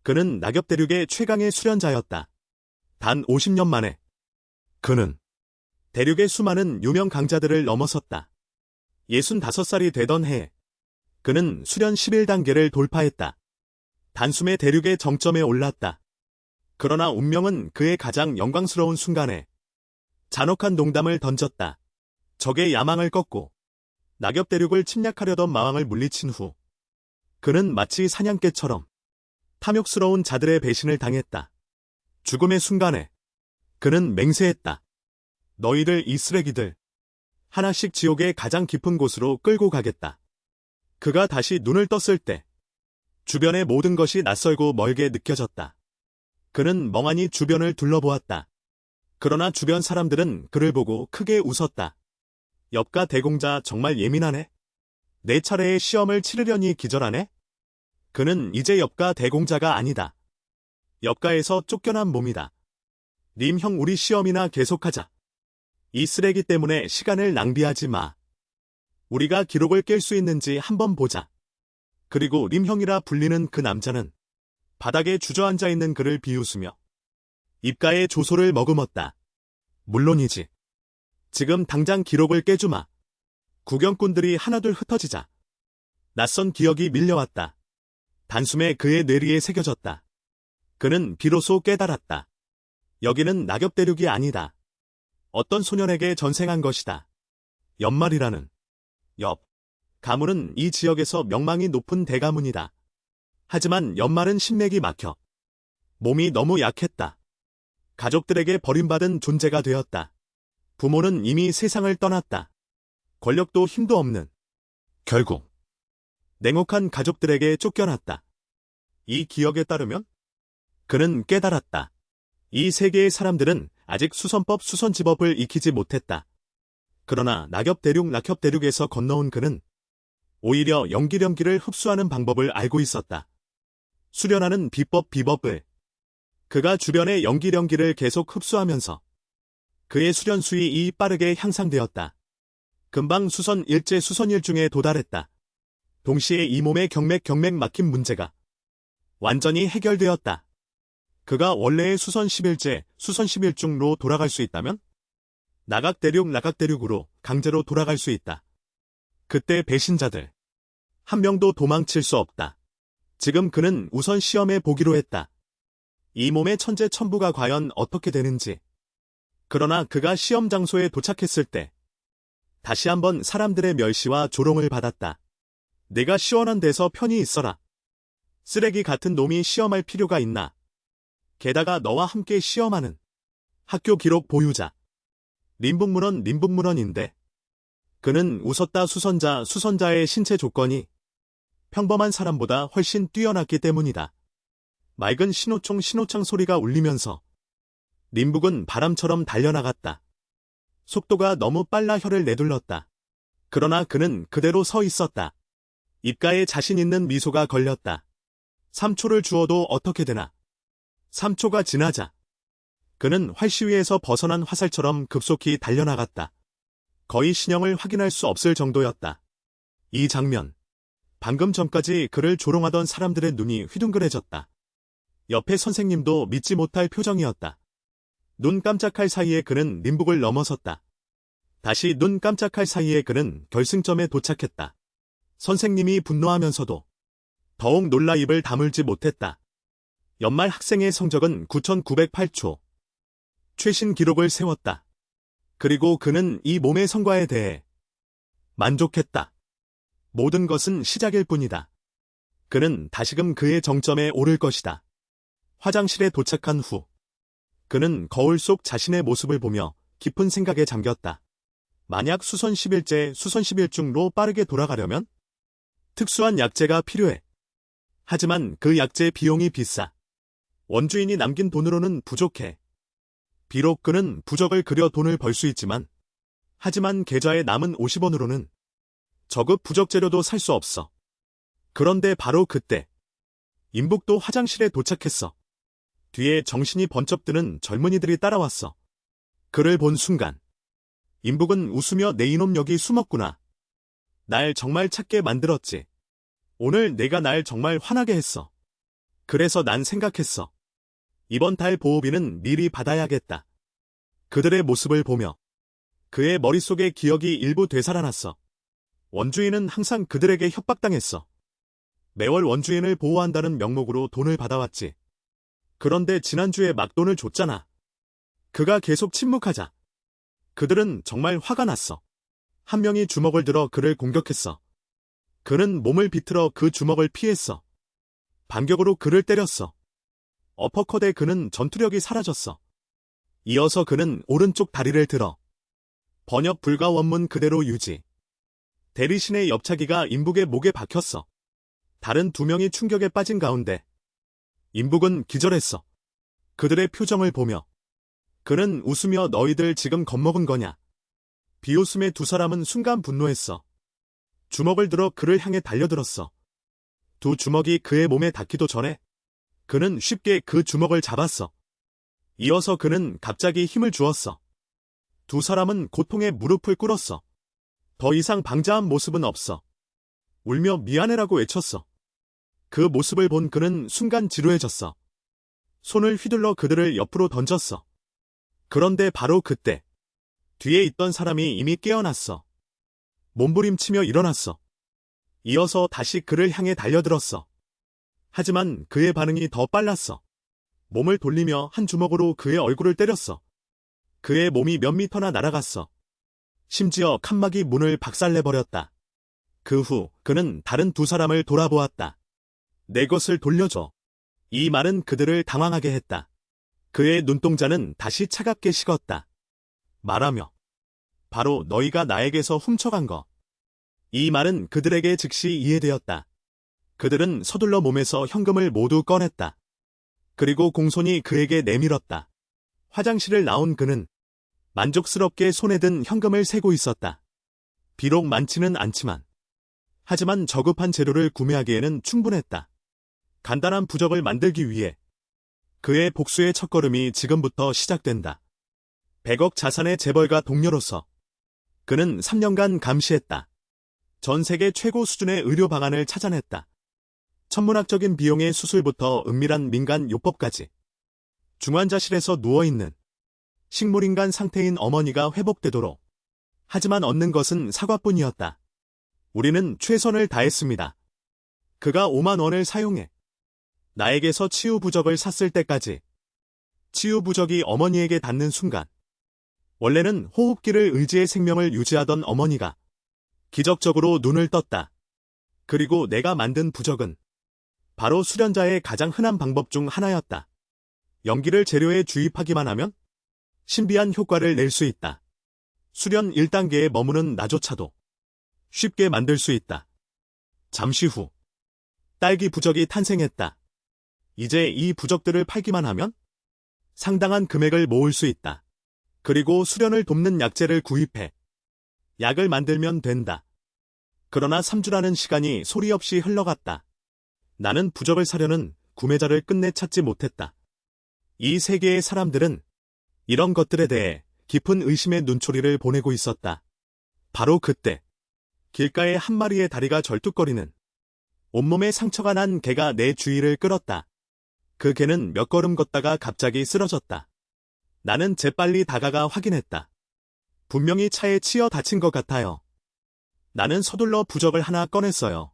그는 낙엽 대륙의 최강의 수련자였다. 단 50년 만에 그는 대륙의 수많은 유명 강자들을 넘어섰다. 65살이 되던 해에 그는 수련 11단계를 돌파했다. 단숨에 대륙의 정점에 올랐다. 그러나 운명은 그의 가장 영광스러운 순간에 잔혹한 농담을 던졌다. 적의 야망을 꺾고 낙엽 대륙을 침략하려던 마왕을 물리친 후 그는 마치 사냥개처럼 탐욕스러운 자들의 배신을 당했다. 죽음의 순간에 그는 맹세했다. 너희들 이 쓰레기들 하나씩 지옥의 가장 깊은 곳으로 끌고 가겠다. 그가 다시 눈을 떴을 때 주변의 모든 것이 낯설고 멀게 느껴졌다. 그는 멍하니 주변을 둘러보았다. 그러나 주변 사람들은 그를 보고 크게 웃었다. 엽가 대공자 정말 예민하네? 내 차례의 시험을 치르려니 기절하네? 그는 이제 엽가 대공자가 아니다. 엽가에서 쫓겨난 몸이다. 님 형 우리 시험이나 계속하자. 이 쓰레기 때문에 시간을 낭비하지 마. 우리가 기록을 깰 수 있는지 한번 보자. 그리고 림 형이라 불리는 그 남자는 바닥에 주저앉아 있는 그를 비웃으며 입가에 조소를 머금었다. 물론이지. 지금 당장 기록을 깨주마. 구경꾼들이 하나둘 흩어지자. 낯선 기억이 밀려왔다. 단숨에 그의 뇌리에 새겨졌다. 그는 비로소 깨달았다. 여기는 낙엽 대륙이 아니다. 어떤 소년에게 전생한 것이다. 연말이라는 엽 가문은 이 지역에서 명망이 높은 대가문이다. 하지만 연말은 신맥이 막혀 몸이 너무 약했다. 가족들에게 버림받은 존재가 되었다. 부모는 이미 세상을 떠났다. 권력도 힘도 없는 결국 냉혹한 가족들에게 쫓겨났다. 이 기억에 따르면 그는 깨달았다. 이 세계의 사람들은 아직 수선법 수선지법을 익히지 못했다. 그러나 낙엽 대륙에서 건너온 그는 오히려 연기령기를 흡수하는 방법을 알고 있었다. 수련하는 비법을 그가 주변의 연기령기를 계속 흡수하면서 그의 수련 수위 빠르게 향상되었다. 금방 수선 1제 수선 1중에 도달했다. 동시에 이 몸의 경맥 막힌 문제가 완전히 해결되었다. 그가 원래의 수선 11제, 수선 11중로 돌아갈 수 있다면 낙악대륙으로 강제로 돌아갈 수 있다. 그때 배신자들 한 명도 도망칠 수 없다. 지금 그는 우선 시험해 보기로 했다. 이 몸의 천재천부가 과연 어떻게 되는지. 그러나 그가 시험 장소에 도착했을 때 다시 한번 사람들의 멸시와 조롱을 받았다. 내가 시원한 데서 편히 있어라. 쓰레기 같은 놈이 시험할 필요가 있나. 게다가 너와 함께 시험하는 학교 기록 보유자. 림북문헌인데. 그는 웃었다. 수선자의 신체 조건이 평범한 사람보다 훨씬 뛰어났기 때문이다. 맑은 신호창 소리가 울리면서 림북은 바람처럼 달려나갔다. 속도가 너무 빨라 혀를 내둘렀다. 그러나 그는 그대로 서 있었다. 입가에 자신 있는 미소가 걸렸다. 3초를 주어도 어떻게 되나. 3초가 지나자 그는 활시위에서 벗어난 화살처럼 급속히 달려나갔다. 거의 신형을 확인할 수 없을 정도였다. 이 장면. 방금 전까지 그를 조롱하던 사람들의 눈이 휘둥그레졌다. 옆에 선생님도 믿지 못할 표정이었다. 눈 깜짝할 사이에 그는 림북을 넘어섰다. 다시 눈 깜짝할 사이에 그는 결승점에 도착했다. 선생님이 분노하면서도 더욱 놀라 입을 다물지 못했다. 연말 학생의 성적은 9,908초. 최신 기록을 세웠다. 그리고 그는 이 몸의 성과에 대해 만족했다. 모든 것은 시작일 뿐이다. 그는 다시금 그의 정점에 오를 것이다. 화장실에 도착한 후 그는 거울 속 자신의 모습을 보며 깊은 생각에 잠겼다. 만약 수선 11제, 수선 11중로 빠르게 돌아가려면 특수한 약재가 필요해. 하지만 그 약재 비용이 비싸. 원주인이 남긴 돈으로는 부족해. 비록 그는 부적을 그려 돈을 벌 수 있지만 하지만 계좌에 남은 50원으로는 저급 부적 재료도 살 수 없어. 그런데 바로 그때 임북도 화장실에 도착했어. 뒤에 정신이 번쩍 드는 젊은이들이 따라왔어. 그를 본 순간 임북은 웃으며 내 이놈 여기 숨었구나. 날 정말 찾게 만들었지. 오늘 내가 날 정말 화나게 했어. 그래서 난 생각했어. 이번 달 보호비는 미리 받아야겠다. 그들의 모습을 보며 그의 머릿속에 기억이 일부 되살아났어. 원주인은 항상 그들에게 협박당했어. 매월 원주인을 보호한다는 명목으로 돈을 받아왔지. 그런데 지난주에 막 돈을 줬잖아. 그가 계속 침묵하자 그들은 정말 화가 났어. 한 명이 주먹을 들어 그를 공격했어. 그는 몸을 비틀어 그 주먹을 피했어. 반격으로 그를 때렸어. 어퍼컷에 그는 전투력이 사라졌어. 이어서 그는 오른쪽 다리를 들어 번역 불가 원문 그대로 유지. 대리신의 옆차기가 임북의 목에 박혔어. 다른 두 명이 충격에 빠진 가운데 임북은 기절했어. 그들의 표정을 보며 그는 웃으며 너희들 지금 겁먹은 거냐? 비웃음의 두 사람은 순간 분노했어. 주먹을 들어 그를 향해 달려들었어. 두 주먹이 그의 몸에 닿기도 전에 그는 쉽게 그 주먹을 잡았어. 이어서 그는 갑자기 힘을 주었어. 두 사람은 고통에 무릎을 꿇었어. 더 이상 방자한 모습은 없어. 울며 미안해라고 외쳤어. 그 모습을 본 그는 순간 지루해졌어. 손을 휘둘러 그들을 옆으로 던졌어. 그런데 바로 그때 뒤에 있던 사람이 이미 깨어났어. 몸부림치며 일어났어. 이어서 다시 그를 향해 달려들었어. 하지만 그의 반응이 더 빨랐어. 몸을 돌리며 한 주먹으로 그의 얼굴을 때렸어. 그의 몸이 몇 미터나 날아갔어. 심지어 칸막이 문을 박살내버렸다. 그 후 그는 다른 두 사람을 돌아보았다. 내 것을 돌려줘. 이 말은 그들을 당황하게 했다. 그의 눈동자는 다시 차갑게 식었다. 말하며 바로 너희가 나에게서 훔쳐간 거. 이 말은 그들에게 즉시 이해되었다. 그들은 서둘러 몸에서 현금을 모두 꺼냈다. 그리고 공손히 그에게 내밀었다. 화장실을 나온 그는 만족스럽게 손에 든 현금을 세고 있었다. 비록 많지는 않지만 하지만 저급한 재료를 구매하기에는 충분했다. 간단한 부적을 만들기 위해 그의 복수의 첫걸음이 지금부터 시작된다. 100억 자산의 재벌가 동료로서 그는 3년간 감시했다. 전 세계 최고 수준의 의료 방안을 찾아냈다. 천문학적인 비용의 수술부터 은밀한 민간 요법까지. 중환자실에서 누워있는 식물인간 상태인 어머니가 회복되도록. 하지만 얻는 것은 사과뿐이었다. 우리는 최선을 다했습니다. 그가 5만 원을 사용해 나에게서 치유 부적을 샀을 때까지. 치유 부적이 어머니에게 닿는 순간 원래는 호흡기를 의지해 생명을 유지하던 어머니가 기적적으로 눈을 떴다. 그리고 내가 만든 부적은 바로 수련자의 가장 흔한 방법 중 하나였다. 연기를 재료에 주입하기만 하면 신비한 효과를 낼 수 있다. 수련 1단계에 머무는 나조차도 쉽게 만들 수 있다. 잠시 후 딸기 부적이 탄생했다. 이제 이 부적들을 팔기만 하면 상당한 금액을 모을 수 있다. 그리고 수련을 돕는 약재를 구입해 약을 만들면 된다. 그러나 3주라는 시간이 소리 없이 흘러갔다. 나는 부적을 사려는 구매자를 끝내 찾지 못했다. 이 세계의 사람들은 이런 것들에 대해 깊은 의심의 눈초리를 보내고 있었다. 바로 그때 길가에 한 마리의 다리가 절뚝거리는 온몸에 상처가 난 개가 내 주의를 끌었다. 그 개는 몇 걸음 걷다가 갑자기 쓰러졌다. 나는 재빨리 다가가 확인했다. 분명히 차에 치여 다친 것 같아요. 나는 서둘러 부적을 하나 꺼냈어요.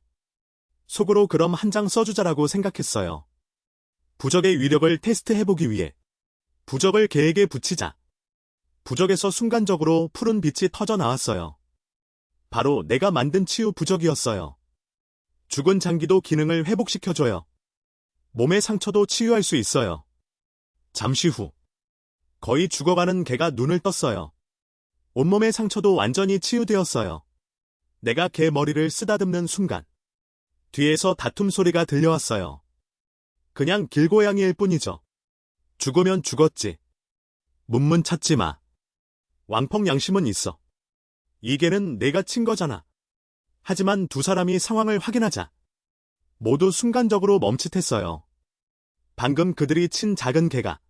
속으로 그럼 한 장 써주자라고 생각했어요. 부적의 위력을 테스트해보기 위해 부적을 개에게 붙이자 부적에서 순간적으로 푸른 빛이 터져 나왔어요. 바로 내가 만든 치유 부적이었어요. 죽은 장기도 기능을 회복시켜줘요. 몸의 상처도 치유할 수 있어요. 잠시 후 거의 죽어가는 개가 눈을 떴어요. 온몸의 상처도 완전히 치유되었어요. 내가 개 머리를 쓰다듬는 순간 뒤에서 다툼 소리가 들려왔어요. 그냥 길고양이일 뿐이죠. 죽으면 죽었지. 문문 찾지 마. 왕펑 양심은 있어. 이 개는 내가 친 거잖아. 하지만 두 사람이 상황을 확인하자 모두 순간적으로 멈칫했어요. 방금 그들이 친 작은 개가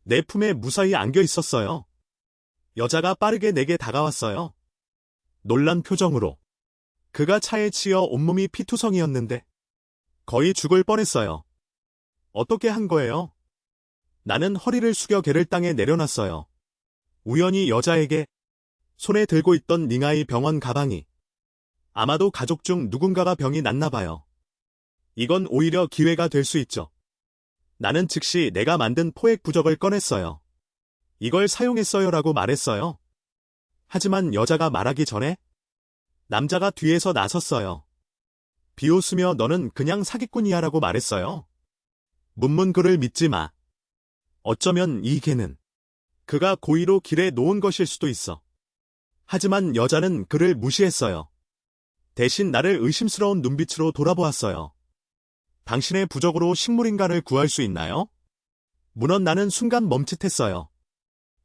내 품에 무사히 안겨 있었어요. 여자가 빠르게 내게 다가왔어요. 놀란 표정으로. 그가 차에 치여 온몸이 피투성이었는데 거의 죽을 뻔했어요. 어떻게 한 거예요? 나는 허리를 숙여 걔를 땅에 내려놨어요. 우연히 여자에게 손에 들고 있던 닝아이 병원 가방이 아마도 가족 중 누군가가 병이 났나 봐요. 이건 오히려 기회가 될 수 있죠. 나는 즉시 내가 만든 포획 부적을 꺼냈어요. 이걸 사용했어요라고 말했어요. 하지만 여자가 말하기 전에 남자가 뒤에서 나섰어요. 비웃으며 너는 그냥 사기꾼이야라고 말했어요. 문문그를 믿지 마. 어쩌면 이 개는 그가 고의로 길에 놓은 것일 수도 있어. 하지만 여자는 그를 무시했어요. 대신 나를 의심스러운 눈빛으로 돌아보았어요. 당신의 부적으로 식물인간을 구할 수 있나요? 물론 나는 순간 멈칫했어요.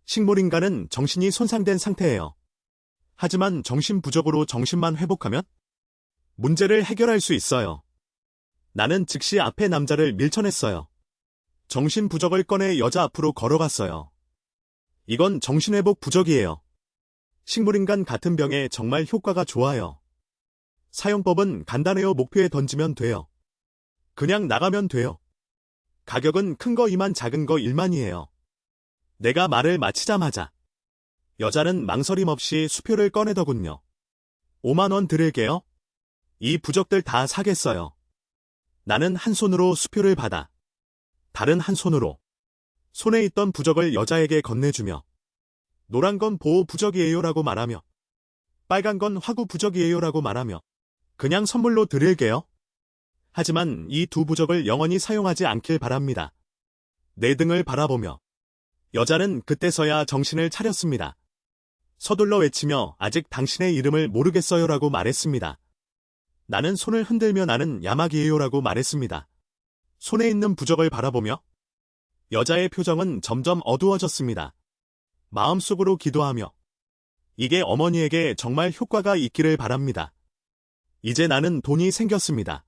식물인간은 정신이 손상된 상태예요. 하지만 정신부적으로 정신만 회복하면 문제를 해결할 수 있어요. 나는 즉시 앞에 남자를 밀쳐냈어요. 정신부적을 꺼내 여자 앞으로 걸어갔어요. 이건 정신회복 부적이에요. 식물인간 같은 병에 정말 효과가 좋아요. 사용법은 간단해요. 목표에 던지면 돼요. 그냥 나가면 돼요. 가격은 큰 거 2만, 작은 거 1만이에요. 내가 말을 마치자마자 여자는 망설임 없이 수표를 꺼내더군요. 5만 원 드릴게요. 이 부적들 다 사겠어요. 나는 한 손으로 수표를 받아 다른 한 손으로 손에 있던 부적을 여자에게 건네주며 노란 건 보호 부적이에요라고 말하며 빨간 건 화구 부적이에요라고 말하며 그냥 선물로 드릴게요. 하지만 이 두 부적을 영원히 사용하지 않길 바랍니다. 내 등을 바라보며 여자는 그때서야 정신을 차렸습니다. 서둘러 외치며 아직 당신의 이름을 모르겠어요라고 말했습니다. 나는 손을 흔들며 나는 야마기예요라고 말했습니다. 손에 있는 부적을 바라보며 여자의 표정은 점점 어두워졌습니다. 마음속으로 기도하며 이게 어머니에게 정말 효과가 있기를 바랍니다. 이제 나는 돈이 생겼습니다.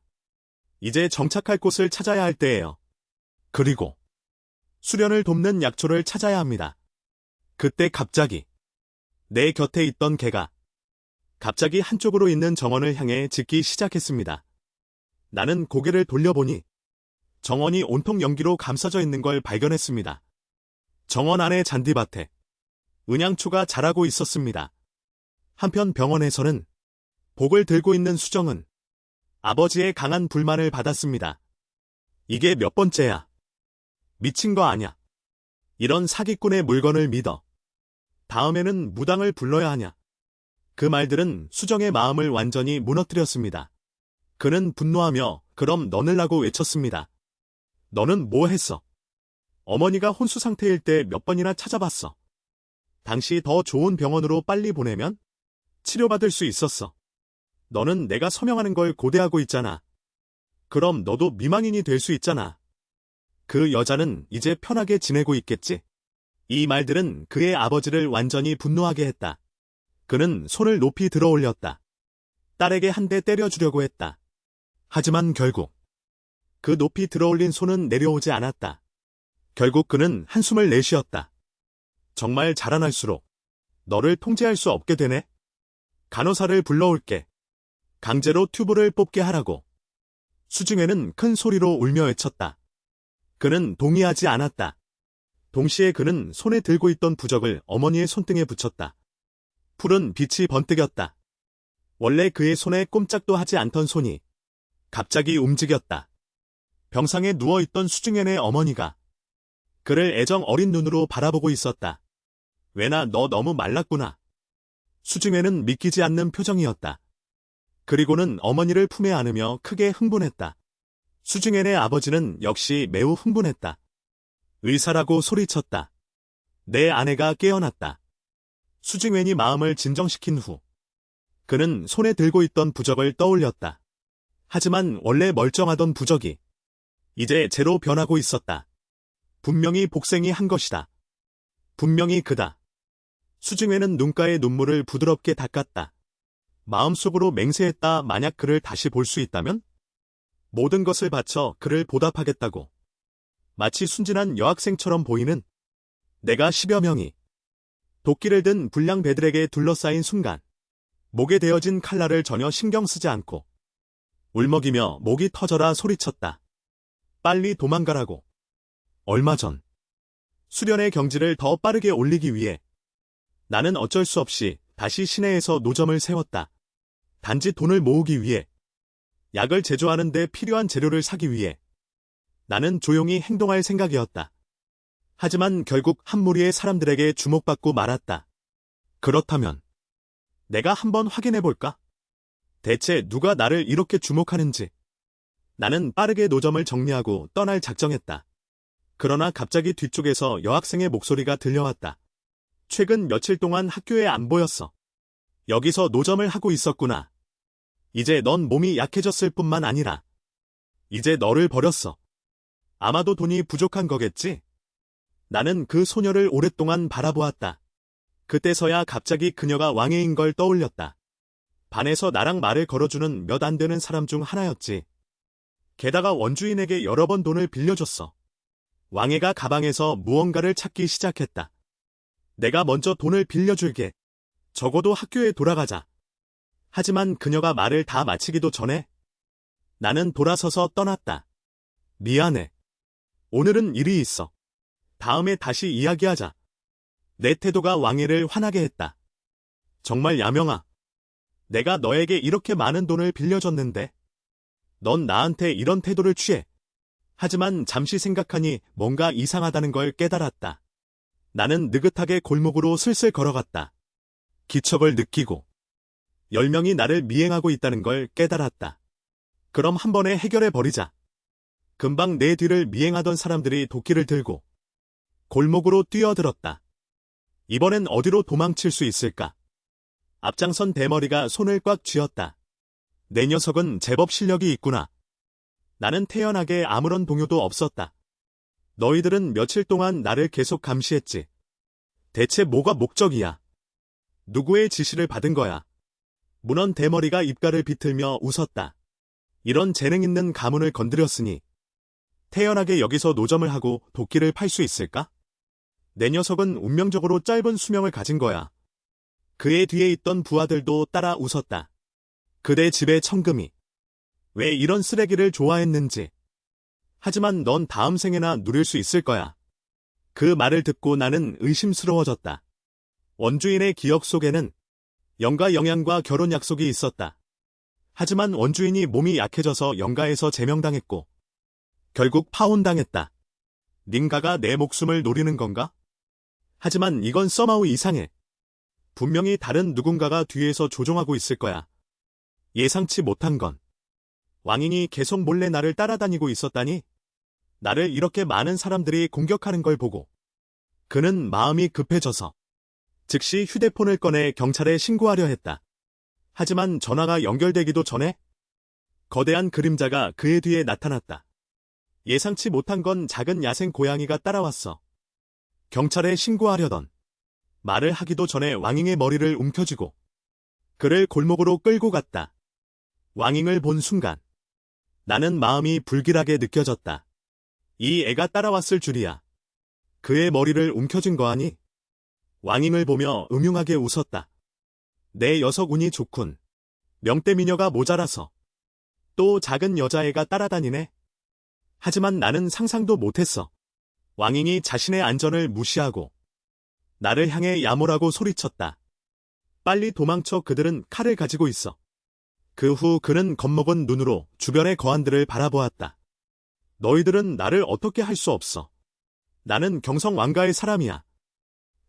이제 정착할 곳을 찾아야 할 때예요. 그리고 수련을 돕는 약초를 찾아야 합니다. 그때 갑자기 내 곁에 있던 개가 갑자기 한쪽으로 있는 정원을 향해 짖기 시작했습니다. 나는 고개를 돌려보니 정원이 온통 연기로 감싸져 있는 걸 발견했습니다. 정원 안의 잔디밭에 은양초가 자라고 있었습니다. 한편 병원에서는 복을 들고 있는 수정은 아버지의 강한 불만을 받았습니다. 이게 몇 번째야? 미친 거 아냐? 이런 사기꾼의 물건을 믿어. 다음에는 무당을 불러야 하냐? 그 말들은 수정의 마음을 완전히 무너뜨렸습니다. 그는 분노하며 그럼 너늘라고 외쳤습니다. 너는 뭐 했어? 어머니가 혼수 상태일 때 몇 번이나 찾아봤어. 당시 더 좋은 병원으로 빨리 보내면 치료받을 수 있었어. 너는 내가 서명하는 걸 고대하고 있잖아. 그럼 너도 미망인이 될 수 있잖아. 그 여자는 이제 편하게 지내고 있겠지? 이 말들은 그의 아버지를 완전히 분노하게 했다. 그는 손을 높이 들어 올렸다. 딸에게 한 대 때려주려고 했다. 하지만 결국 그 높이 들어 올린 손은 내려오지 않았다. 결국 그는 한숨을 내쉬었다. 정말 자라날수록 너를 통제할 수 없게 되네. 간호사를 불러올게. 강제로 튜브를 뽑게 하라고. 수중에는 큰 소리로 울며 외쳤다. 그는 동의하지 않았다. 동시에 그는 손에 들고 있던 부적을 어머니의 손등에 붙였다. 푸른 빛이 번뜩였다. 원래 그의 손에 꼼짝도 하지 않던 손이 갑자기 움직였다. 병상에 누워있던 수중현의 어머니가 그를 애정 어린 눈으로 바라보고 있었다. 왜나 너 너무 말랐구나. 수중현은 믿기지 않는 표정이었다. 그리고는 어머니를 품에 안으며 크게 흥분했다. 수중현의 아버지는 역시 매우 흥분했다. 의사라고 소리쳤다. 내 아내가 깨어났다. 수중현이 마음을 진정시킨 후 그는 손에 들고 있던 부적을 떠올렸다. 하지만 원래 멀쩡하던 부적이 이제 재로 변하고 있었다. 분명히 복생이 한 것이다. 분명히 그다. 수중현은 눈가의 눈물을 부드럽게 닦았다. 마음속으로 맹세했다. 만약 그를 다시 볼 수 있다면 모든 것을 바쳐 그를 보답하겠다고. 마치 순진한 여학생처럼 보이는 내가 10여 명이 도끼를 든 불량배들에게 둘러싸인 순간 목에 대어진 칼날을 전혀 신경 쓰지 않고 울먹이며 목이 터져라 소리쳤다. 빨리 도망가라고. 얼마 전 수련의 경지를 더 빠르게 올리기 위해 나는 어쩔 수 없이 다시 시내에서 노점을 세웠다. 단지 돈을 모으기 위해, 약을 제조하는 데 필요한 재료를 사기 위해 나는 조용히 행동할 생각이었다. 하지만 결국 한 무리의 사람들에게 주목받고 말았다. 그렇다면 내가 한번 확인해볼까? 대체 누가 나를 이렇게 주목하는지. 나는 빠르게 노점을 정리하고 떠날 작정했다. 그러나 갑자기 뒤쪽에서 여학생의 목소리가 들려왔다. 최근 며칠 동안 학교에 안 보였어. 여기서 노점을 하고 있었구나. 이제 넌 몸이 약해졌을 뿐만 아니라 이제 너를 버렸어. 아마도 돈이 부족한 거겠지? 나는 그 소녀를 오랫동안 바라보았다. 그때서야 갑자기 그녀가 왕애인 걸 떠올렸다. 반에서 나랑 말을 걸어주는 몇 안 되는 사람 중 하나였지. 게다가 원주인에게 여러 번 돈을 빌려줬어. 왕애가 가방에서 무언가를 찾기 시작했다. 내가 먼저 돈을 빌려줄게. 적어도 학교에 돌아가자. 하지만 그녀가 말을 다 마치기도 전에 나는 돌아서서 떠났다. 미안해. 오늘은 일이 있어. 다음에 다시 이야기하자. 내 태도가 왕애를 화나게 했다. 정말 야명아. 내가 너에게 이렇게 많은 돈을 빌려줬는데 넌 나한테 이런 태도를 취해. 하지만 잠시 생각하니 뭔가 이상하다는 걸 깨달았다. 나는 느긋하게 골목으로 슬슬 걸어갔다. 기척을 느끼고 10명이 나를 미행하고 있다는 걸 깨달았다. 그럼 한 번에 해결해버리자. 금방 내 뒤를 미행하던 사람들이 도끼를 들고 골목으로 뛰어들었다. 이번엔 어디로 도망칠 수 있을까? 앞장선 대머리가 손을 꽉 쥐었다. 내 녀석은 제법 실력이 있구나. 나는 태연하게 아무런 동요도 없었다. 너희들은 며칠 동안 나를 계속 감시했지. 대체 뭐가 목적이야? 누구의 지시를 받은 거야? 문헌 대머리가 입가를 비틀며 웃었다. 이런 재능 있는 가문을 건드렸으니 태연하게 여기서 노점을 하고 도끼를 팔 수 있을까? 내 녀석은 운명적으로 짧은 수명을 가진 거야. 그의 뒤에 있던 부하들도 따라 웃었다. 그대 집의 천금이 왜 이런 쓰레기를 좋아했는지. 하지만 넌 다음 생에나 누릴 수 있을 거야. 그 말을 듣고 나는 의심스러워졌다. 원주인의 기억 속에는 영가 영양과 결혼 약속이 있었다. 하지만 원주인이 몸이 약해져서 영가에서 제명당했고 결국 파혼당했다. 닌가가 내 목숨을 노리는 건가? 하지만 이건 써마우 이상해. 분명히 다른 누군가가 뒤에서 조종하고 있을 거야. 예상치 못한 건 왕인이 계속 몰래 나를 따라다니고 있었다니? 나를 이렇게 많은 사람들이 공격하는 걸 보고 그는 마음이 급해져서 즉시 휴대폰을 꺼내 경찰에 신고하려 했다. 하지만 전화가 연결되기도 전에 거대한 그림자가 그의 뒤에 나타났다. 예상치 못한 건 작은 야생 고양이가 따라왔어. 경찰에 신고하려던 말을 하기도 전에 왕잉의 머리를 움켜쥐고 그를 골목으로 끌고 갔다. 왕잉을 본 순간 나는 마음이 불길하게 느껴졌다. 이 애가 따라왔을 줄이야. 그의 머리를 움켜쥔 거 아니? 왕잉을 보며 음흉하게 웃었다. 내 녀석 운이 좋군. 명대미녀가 모자라서. 또 작은 여자애가 따라다니네. 하지만 나는 상상도 못했어. 왕잉이 자신의 안전을 무시하고 나를 향해 야모라고 소리쳤다. 빨리 도망쳐. 그들은 칼을 가지고 있어. 그 후 그는 겁먹은 눈으로 주변의 거한들을 바라보았다. 너희들은 나를 어떻게 할 수 없어. 나는 경성 왕가의 사람이야.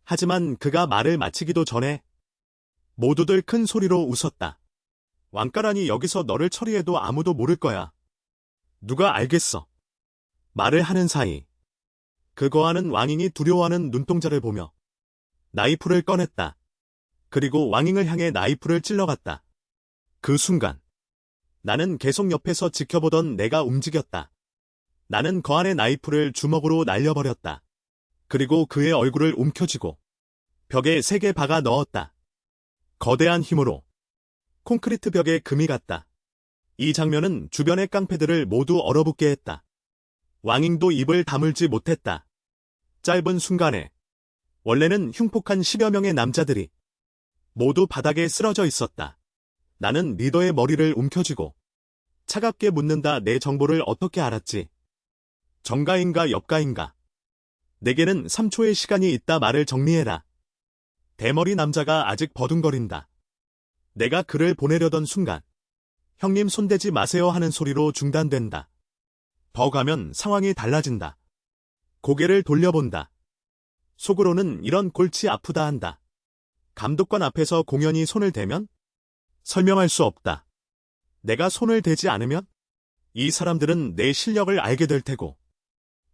하지만 그가 말을 마치기도 전에 모두들 큰 소리로 웃었다. 왕가라니 여기서 너를 처리해도 아무도 모를 거야. 누가 알겠어. 말을 하는 사이 그 거한은 왕잉이 두려워하는 눈동자를 보며 나이프를 꺼냈다. 그리고 왕잉을 향해 나이프를 찔러갔다. 그 순간 나는 계속 옆에서 지켜보던 내가 움직였다. 나는 거한의 나이프를 주먹으로 날려버렸다. 그리고 그의 얼굴을 움켜쥐고 벽에 세게 박아 넣었다. 거대한 힘으로 콘크리트 벽에 금이 갔다. 이 장면은 주변의 깡패들을 모두 얼어붙게 했다. 왕잉도 입을 다물지 못했다. 짧은 순간에 원래는 흉폭한 10여 명의 남자들이 모두 바닥에 쓰러져 있었다. 나는 리더의 머리를 움켜쥐고 차갑게 묻는다. 내 정보를 어떻게 알았지? 정가인가 옆가인가. 내게는 3초의 시간이 있다 말을 정리해라. 대머리 남자가 아직 버둥거린다. 내가 그를 보내려던 순간 형님 손대지 마세요 하는 소리로 중단된다. 더 가면 상황이 달라진다. 고개를 돌려본다. 속으로는 이런 골치 아프다 한다. 감독관 앞에서 공연히 손을 대면? 설명할 수 없다. 내가 손을 대지 않으면? 이 사람들은 내 실력을 알게 될 테고.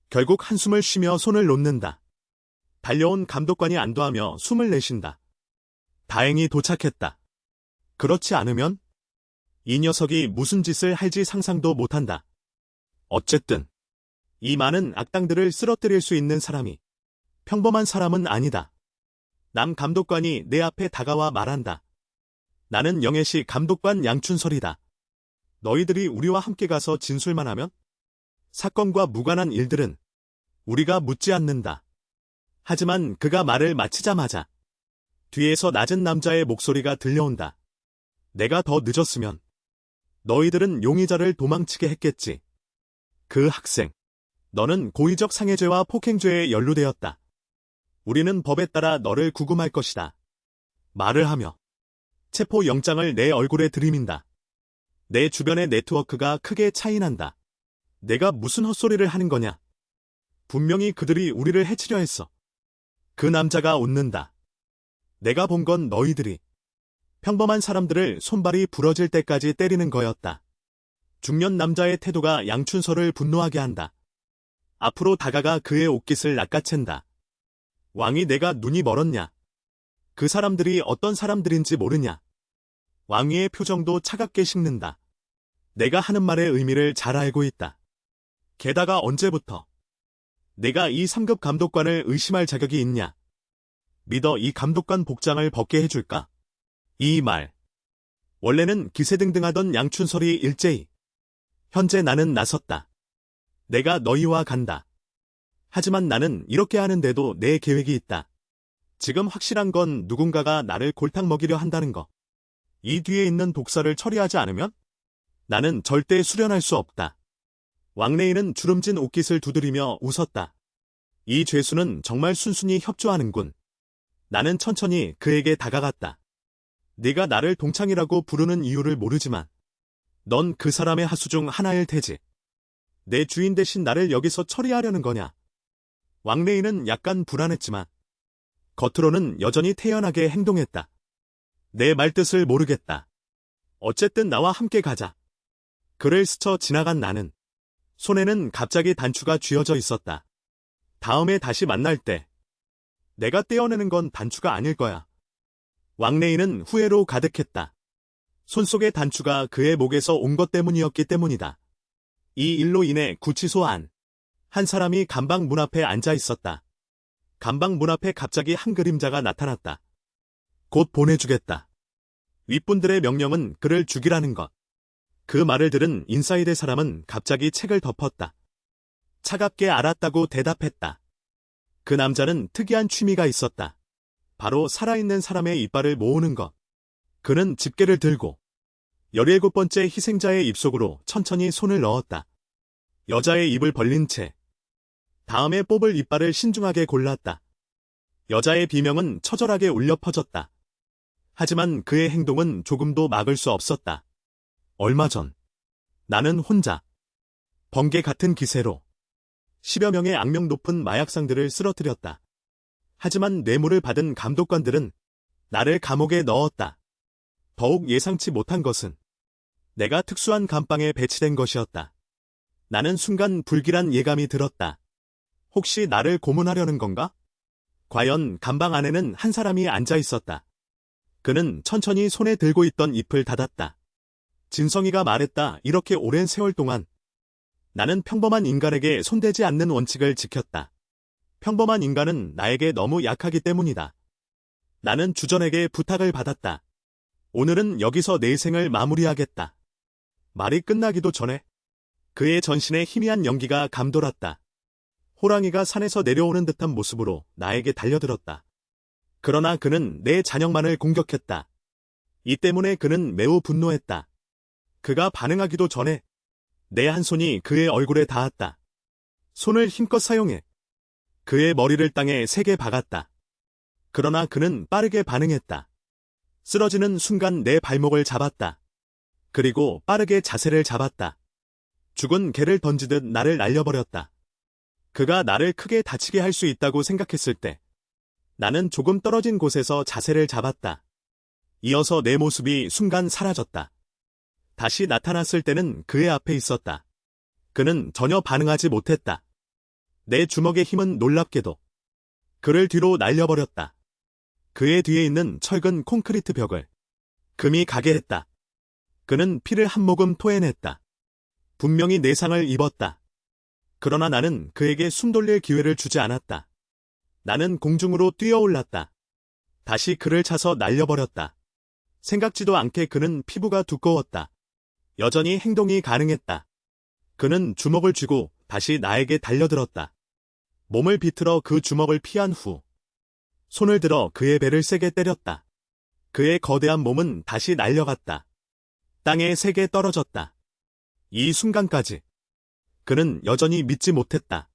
결국 한숨을 쉬며 손을 놓는다. 달려온 감독관이 안도하며 숨을 내쉰다. 다행히 도착했다. 그렇지 않으면? 이 녀석이 무슨 짓을 할지 상상도 못한다. 어쨌든 이 많은 악당들을 쓰러뜨릴 수 있는 사람이 평범한 사람은 아니다. 남 감독관이 내 앞에 다가와 말한다. 나는 영애시 감독관 양춘설이다. 너희들이 우리와 함께 가서 진술만 하면 사건과 무관한 일들은 우리가 묻지 않는다. 하지만 그가 말을 마치자마자 뒤에서 낮은 남자의 목소리가 들려온다. 내가 더 늦었으면 너희들은 용의자를 도망치게 했겠지. 그 학생, 너는 고의적 상해죄와 폭행죄에 연루되었다. 우리는 법에 따라 너를 구금할 것이다. 말을 하며 체포영장을 내 얼굴에 들이민다. 내 주변의 네트워크가 크게 차이난다. 내가 무슨 헛소리를 하는 거냐? 분명히 그들이 우리를 해치려 했어. 그 남자가 웃는다. 내가 본 건 너희들이 평범한 사람들을 손발이 부러질 때까지 때리는 거였다. 중년 남자의 태도가 양춘설을 분노하게 한다. 앞으로 다가가 그의 옷깃을 낚아챈다. 왕이 내가 눈이 멀었냐? 그 사람들이 어떤 사람들인지 모르냐? 왕위의 표정도 차갑게 식는다. 내가 하는 말의 의미를 잘 알고 있다. 게다가 언제부터 내가 이 3급 감독관을 의심할 자격이 있냐? 믿어 이 감독관 복장을 벗게 해줄까? 이 말. 원래는 기세등등하던 양춘설이 일제히 현재 나는 나섰다. 내가 너희와 간다. 하지만 나는 이렇게 하는데도 내 계획이 있다. 지금 확실한 건 누군가가 나를 골탕 먹이려 한다는 거. 이 뒤에 있는 독사를 처리하지 않으면 나는 절대 수련할 수 없다. 왕래인은 주름진 옷깃을 두드리며 웃었다. 이 죄수는 정말 순순히 협조하는군. 나는 천천히 그에게 다가갔다. 네가 나를 동창이라고 부르는 이유를 모르지만 넌 그 사람의 하수 중 하나일 테지. 내 주인 대신 나를 여기서 처리하려는 거냐? 왕래인은 약간 불안했지만 겉으로는 여전히 태연하게 행동했다. 내 말뜻을 모르겠다. 어쨌든 나와 함께 가자. 그를 스쳐 지나간 나는 손에는 갑자기 단추가 쥐어져 있었다. 다음에 다시 만날 때 내가 떼어내는 건 단추가 아닐 거야. 왕래인은 후회로 가득했다. 손속의 단추가 그의 목에서 온 것 때문이었기 때문이다. 이 일로 인해 구치소 안 한 사람이 감방 문 앞에 앉아 있었다. 감방 문 앞에 갑자기 한 그림자가 나타났다. 곧 보내주겠다. 윗분들의 명령은 그를 죽이라는 것. 그 말을 들은 인사이드 사람은 갑자기 책을 덮었다. 차갑게 알았다고 대답했다. 그 남자는 특이한 취미가 있었다. 바로 살아있는 사람의 이빨을 모으는 것. 그는 집게를 들고 17번째 희생자의 입속으로 천천히 손을 넣었다. 여자의 입을 벌린 채 다음에 뽑을 이빨을 신중하게 골랐다. 여자의 비명은 처절하게 울려 퍼졌다. 하지만 그의 행동은 조금도 막을 수 없었다. 얼마 전 나는 혼자 번개 같은 기세로 10여 명의 악명 높은 마약상들을 쓰러뜨렸다. 하지만 뇌물을 받은 감독관들은 나를 감옥에 넣었다. 더욱 예상치 못한 것은 내가 특수한 감방에 배치된 것이었다. 나는 순간 불길한 예감이 들었다. 혹시 나를 고문하려는 건가? 과연 감방 안에는 한 사람이 앉아 있었다. 그는 천천히 손에 들고 있던 잎을 닫았다. 진성이가 말했다. 이렇게 오랜 세월 동안 나는 평범한 인간에게 손대지 않는 원칙을 지켰다. 평범한 인간은 나에게 너무 약하기 때문이다. 나는 주전에게 부탁을 받았다. 오늘은 여기서 내 생을 마무리하겠다. 말이 끝나기도 전에 그의 전신에 희미한 연기가 감돌았다. 호랑이가 산에서 내려오는 듯한 모습으로 나에게 달려들었다. 그러나 그는 내 잔영만을 공격했다. 이 때문에 그는 매우 분노했다. 그가 반응하기도 전에 내 한 손이 그의 얼굴에 닿았다. 손을 힘껏 사용해 그의 머리를 땅에 세게 박았다. 그러나 그는 빠르게 반응했다. 쓰러지는 순간 내 발목을 잡았다. 그리고 빠르게 자세를 잡았다. 죽은 개를 던지듯 나를 날려버렸다. 그가 나를 크게 다치게 할 수 있다고 생각했을 때 나는 조금 떨어진 곳에서 자세를 잡았다. 이어서 내 모습이 순간 사라졌다. 다시 나타났을 때는 그의 앞에 있었다. 그는 전혀 반응하지 못했다. 내 주먹의 힘은 놀랍게도 그를 뒤로 날려버렸다. 그의 뒤에 있는 철근 콘크리트 벽을 금이 가게 했다. 그는 피를 한 모금 토해냈다. 분명히 내상을 입었다. 그러나 나는 그에게 숨 돌릴 기회를 주지 않았다. 나는 공중으로 뛰어올랐다. 다시 그를 차서 날려버렸다. 생각지도 않게 그는 피부가 두꺼웠다. 여전히 행동이 가능했다. 그는 주먹을 쥐고 다시 나에게 달려들었다. 몸을 비틀어 그 주먹을 피한 후 손을 들어 그의 배를 세게 때렸다. 그의 거대한 몸은 다시 날려갔다. 땅에 세게 떨어졌다. 이 순간까지 그는 여전히 믿지 못했다.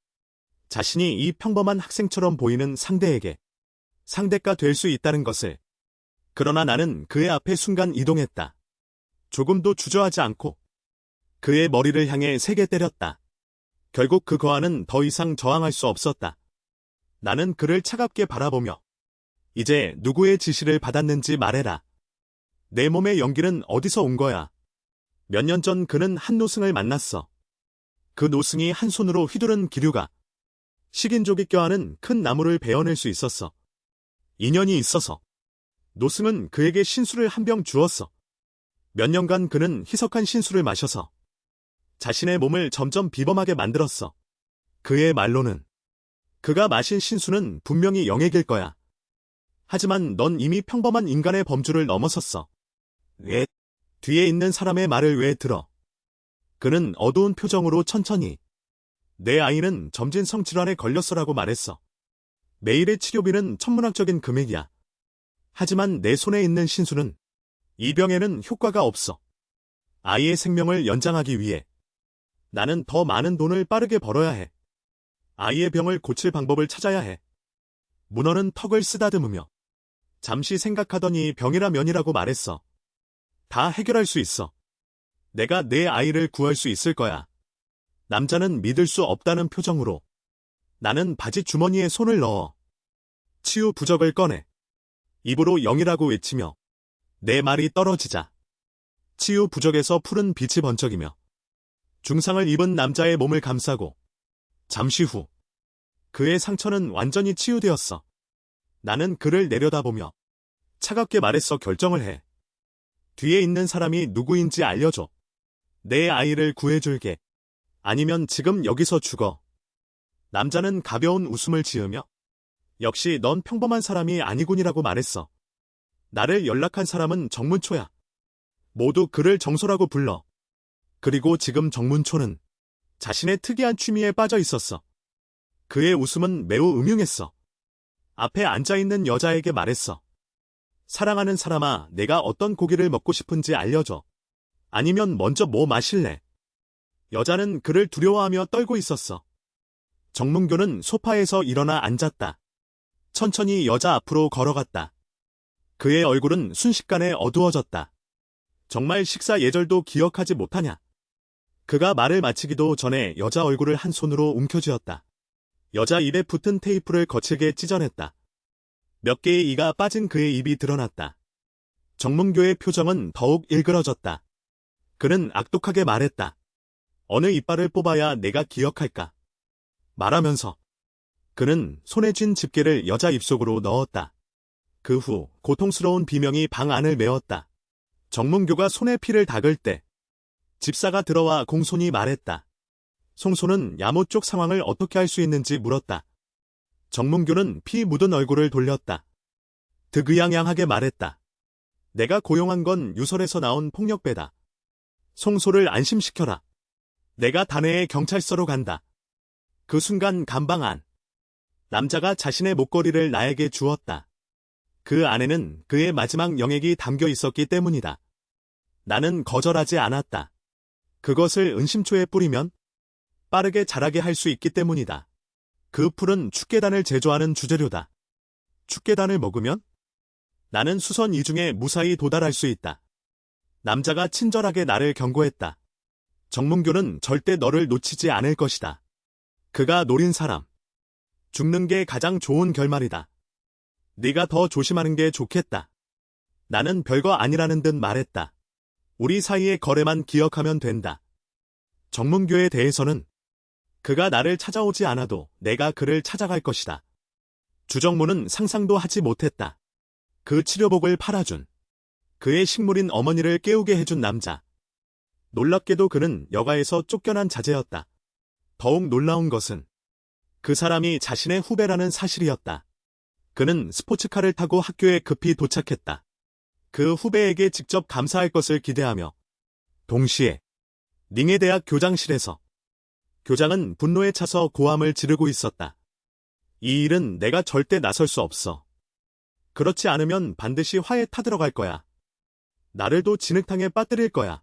자신이 이 평범한 학생처럼 보이는 상대에게 상대가 될 수 있다는 것을. 그러나 나는 그의 앞에 순간 이동했다. 조금도 주저하지 않고 그의 머리를 향해 세게 때렸다. 결국 그 거한은 더 이상 저항할 수 없었다. 나는 그를 차갑게 바라보며 이제 누구의 지시를 받았는지 말해라. 내 몸의 연기는 어디서 온 거야? 몇 년 전 그는 한 노승을 만났어. 그 노승이 한 손으로 휘두른 기류가 식인족이 껴안은 큰 나무를 베어낼 수 있었어. 인연이 있어서 노승은 그에게 신수를 한 병 주었어. 몇 년간 그는 희석한 신수를 마셔서 자신의 몸을 점점 비범하게 만들었어. 그의 말로는 그가 마신 신수는 분명히 영액일 거야. 하지만 넌 이미 평범한 인간의 범주를 넘어섰어. 왜? 뒤에 있는 사람의 말을 왜 들어? 그는 어두운 표정으로 천천히 내 아이는 점진성 질환에 걸렸어라고 말했어. 매일의 치료비는 천문학적인 금액이야. 하지만 내 손에 있는 신수는 이 병에는 효과가 없어. 아이의 생명을 연장하기 위해 나는 더 많은 돈을 빠르게 벌어야 해. 아이의 병을 고칠 방법을 찾아야 해. 문어는 턱을 쓰다듬으며 잠시 생각하더니 병이라면이라고 말했어. 다 해결할 수 있어. 내가 내 아이를 구할 수 있을 거야. 남자는 믿을 수 없다는 표정으로 나는 바지 주머니에 손을 넣어 치유 부적을 꺼내 입으로 영이라고 외치며 내 말이 떨어지자 치유 부적에서 푸른 빛이 번쩍이며 중상을 입은 남자의 몸을 감싸고 잠시 후 그의 상처는 완전히 치유되었어. 나는 그를 내려다보며 차갑게 말했어. 결정을 해. 뒤에 있는 사람이 누구인지 알려줘. 내 아이를 구해줄게. 아니면 지금 여기서 죽어. 남자는 가벼운 웃음을 지으며 역시 넌 평범한 사람이 아니군이라고 말했어. 나를 연락한 사람은 정문초야. 모두 그를 정소라고 불러. 그리고 지금 정문초는 자신의 특이한 취미에 빠져 있었어. 그의 웃음은 매우 음흉했어. 앞에 앉아있는 여자에게 말했어. 사랑하는 사람아, 내가 어떤 고기를 먹고 싶은지 알려줘. 아니면 먼저 뭐 마실래? 여자는 그를 두려워하며 떨고 있었어. 정문교는 소파에서 일어나 앉았다. 천천히 여자 앞으로 걸어갔다. 그의 얼굴은 순식간에 어두워졌다. 정말 식사 예절도 기억하지 못하냐? 그가 말을 마치기도 전에 여자 얼굴을 한 손으로 움켜쥐었다. 여자 입에 붙은 테이프를 거칠게 찢어냈다. 몇 개의 이가 빠진 그의 입이 드러났다. 정문교의 표정은 더욱 일그러졌다. 그는 악독하게 말했다. 어느 이빨을 뽑아야 내가 기억할까? 말하면서 그는 손에 쥔 집게를 여자 입속으로 넣었다. 그 후 고통스러운 비명이 방 안을 메웠다. 정문교가 손에 피를 닦을 때 집사가 들어와 공손히 말했다. 송소는 야모 쪽 상황을 어떻게 할 수 있는지 물었다. 정문교는 피 묻은 얼굴을 돌렸다. 득의양양하게 말했다. 내가 고용한 건 유설에서 나온 폭력배다. 송소를 안심시켜라. 내가 단해의 경찰서로 간다. 그 순간 감방 안. 남자가 자신의 목걸이를 나에게 주었다. 그 안에는 그의 마지막 영액이 담겨 있었기 때문이다. 나는 거절하지 않았다. 그것을 은심초에 뿌리면 빠르게 자라게 할 수 있기 때문이다. 그 풀은 축계단을 제조하는 주재료다. 축계단을 먹으면 나는 수선 이중에 무사히 도달할 수 있다. 남자가 친절하게 나를 경고했다. 정문교는 절대 너를 놓치지 않을 것이다. 그가 노린 사람. 죽는 게 가장 좋은 결말이다. 네가 더 조심하는 게 좋겠다. 나는 별거 아니라는 듯 말했다. 우리 사이의 거래만 기억하면 된다. 정문교에 대해서는 그가 나를 찾아오지 않아도 내가 그를 찾아갈 것이다. 주정문은 상상도 하지 못했다. 그 치료복을 팔아준, 그의 식물인 어머니를 깨우게 해준 남자. 놀랍게도 그는 여가에서 쫓겨난 자제였다. 더욱 놀라운 것은 그 사람이 자신의 후배라는 사실이었다. 그는 스포츠카를 타고 학교에 급히 도착했다. 그 후배에게 직접 감사할 것을 기대하며 동시에 닝해대학 교장실에서 교장은 분노에 차서 고함을 지르고 있었다. 이 일은 내가 절대 나설 수 없어. 그렇지 않으면 반드시 화에 타들어갈 거야. 나를도 진흙탕에 빠뜨릴 거야.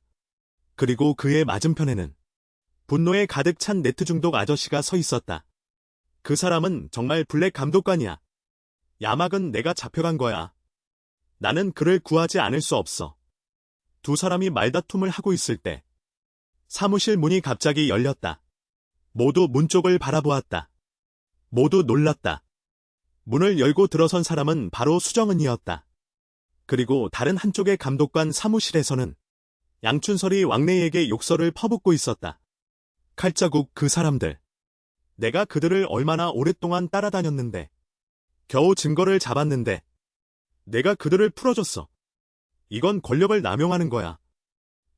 그리고 그의 맞은편에는 분노에 가득 찬 네트 중독 아저씨가 서 있었다. 그 사람은 정말 블랙 감독관이야. 야막은 내가 잡혀간 거야. 나는 그를 구하지 않을 수 없어. 두 사람이 말다툼을 하고 있을 때 사무실 문이 갑자기 열렸다. 모두 문 쪽을 바라보았다. 모두 놀랐다. 문을 열고 들어선 사람은 바로 수정은이었다. 그리고 다른 한쪽의 감독관 사무실에서는 양춘설이 왕래에게 욕설을 퍼붓고 있었다. 칼자국 그 사람들. 내가 그들을 얼마나 오랫동안 따라다녔는데. 겨우 증거를 잡았는데. 내가 그들을 풀어줬어. 이건 권력을 남용하는 거야.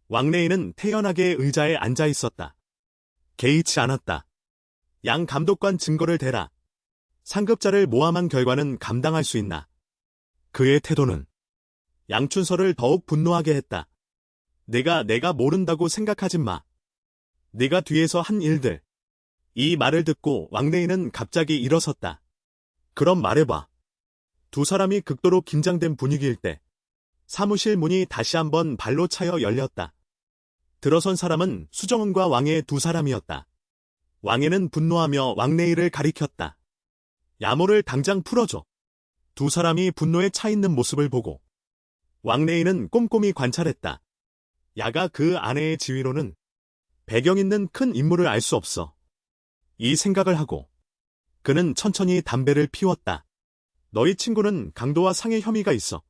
왕래이는 태연하게 의자에 앉아 있었다. 개의치 않았다. 양 감독관 증거를 대라. 상급자를 모함한 결과는 감당할 수 있나. 그의 태도는 양춘설을 더욱 분노하게 했다. 내가 모른다고 생각하지 마. 네가 뒤에서 한 일들. 이 말을 듣고 왕래이는 갑자기 일어섰다. 그럼 말해봐. 두 사람이 극도로 긴장된 분위기일 때 사무실 문이 다시 한번 발로 차여 열렸다. 들어선 사람은 수정은과 왕의 두 사람이었다. 왕애는 분노하며 왕래이를 가리켰다. 야모를 당장 풀어줘. 두 사람이 분노에 차 있는 모습을 보고 왕래이는 꼼꼼히 관찰했다. 야가 그 아내의 지위로는 배경 있는 큰 인물을 알 수 없어. 이 생각을 하고 그는 천천히 담배를 피웠다. 너희 친구는 강도와 상해 혐의가 있어.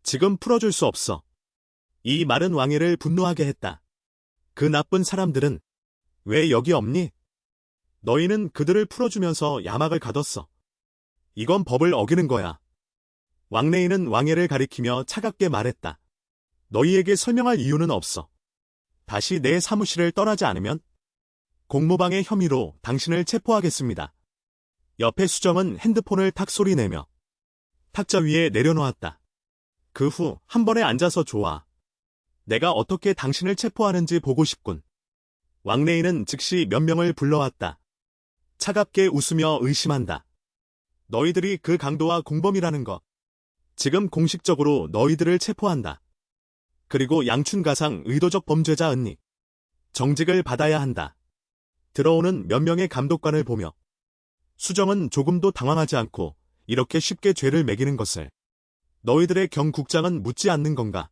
지금 풀어줄 수 없어. 이 말은 왕애를 분노하게 했다. 그 나쁜 사람들은 왜 여기 없니? 너희는 그들을 풀어주면서 야막을 가뒀어. 이건 법을 어기는 거야. 왕래이는 왕애를 가리키며 차갑게 말했다. 너희에게 설명할 이유는 없어. 다시 내 사무실을 떠나지 않으면 공모방해 혐의로 당신을 체포하겠습니다. 옆에 수정은 핸드폰을 탁 소리내며 탁자 위에 내려놓았다. 그 후 한 번에 앉아서 좋아. 내가 어떻게 당신을 체포하는지 보고 싶군. 왕래이는 즉시 몇 명을 불러왔다. 차갑게 웃으며 의심한다. 너희들이 그 강도와 공범이라는 것. 지금 공식적으로 너희들을 체포한다. 그리고 양춘가상 의도적 범죄자 은닉. 정직을 받아야 한다. 들어오는 몇 명의 감독관을 보며 수정은 조금도 당황하지 않고 이렇게 쉽게 죄를 매기는 것을 너희들의 경국장은 묻지 않는 건가?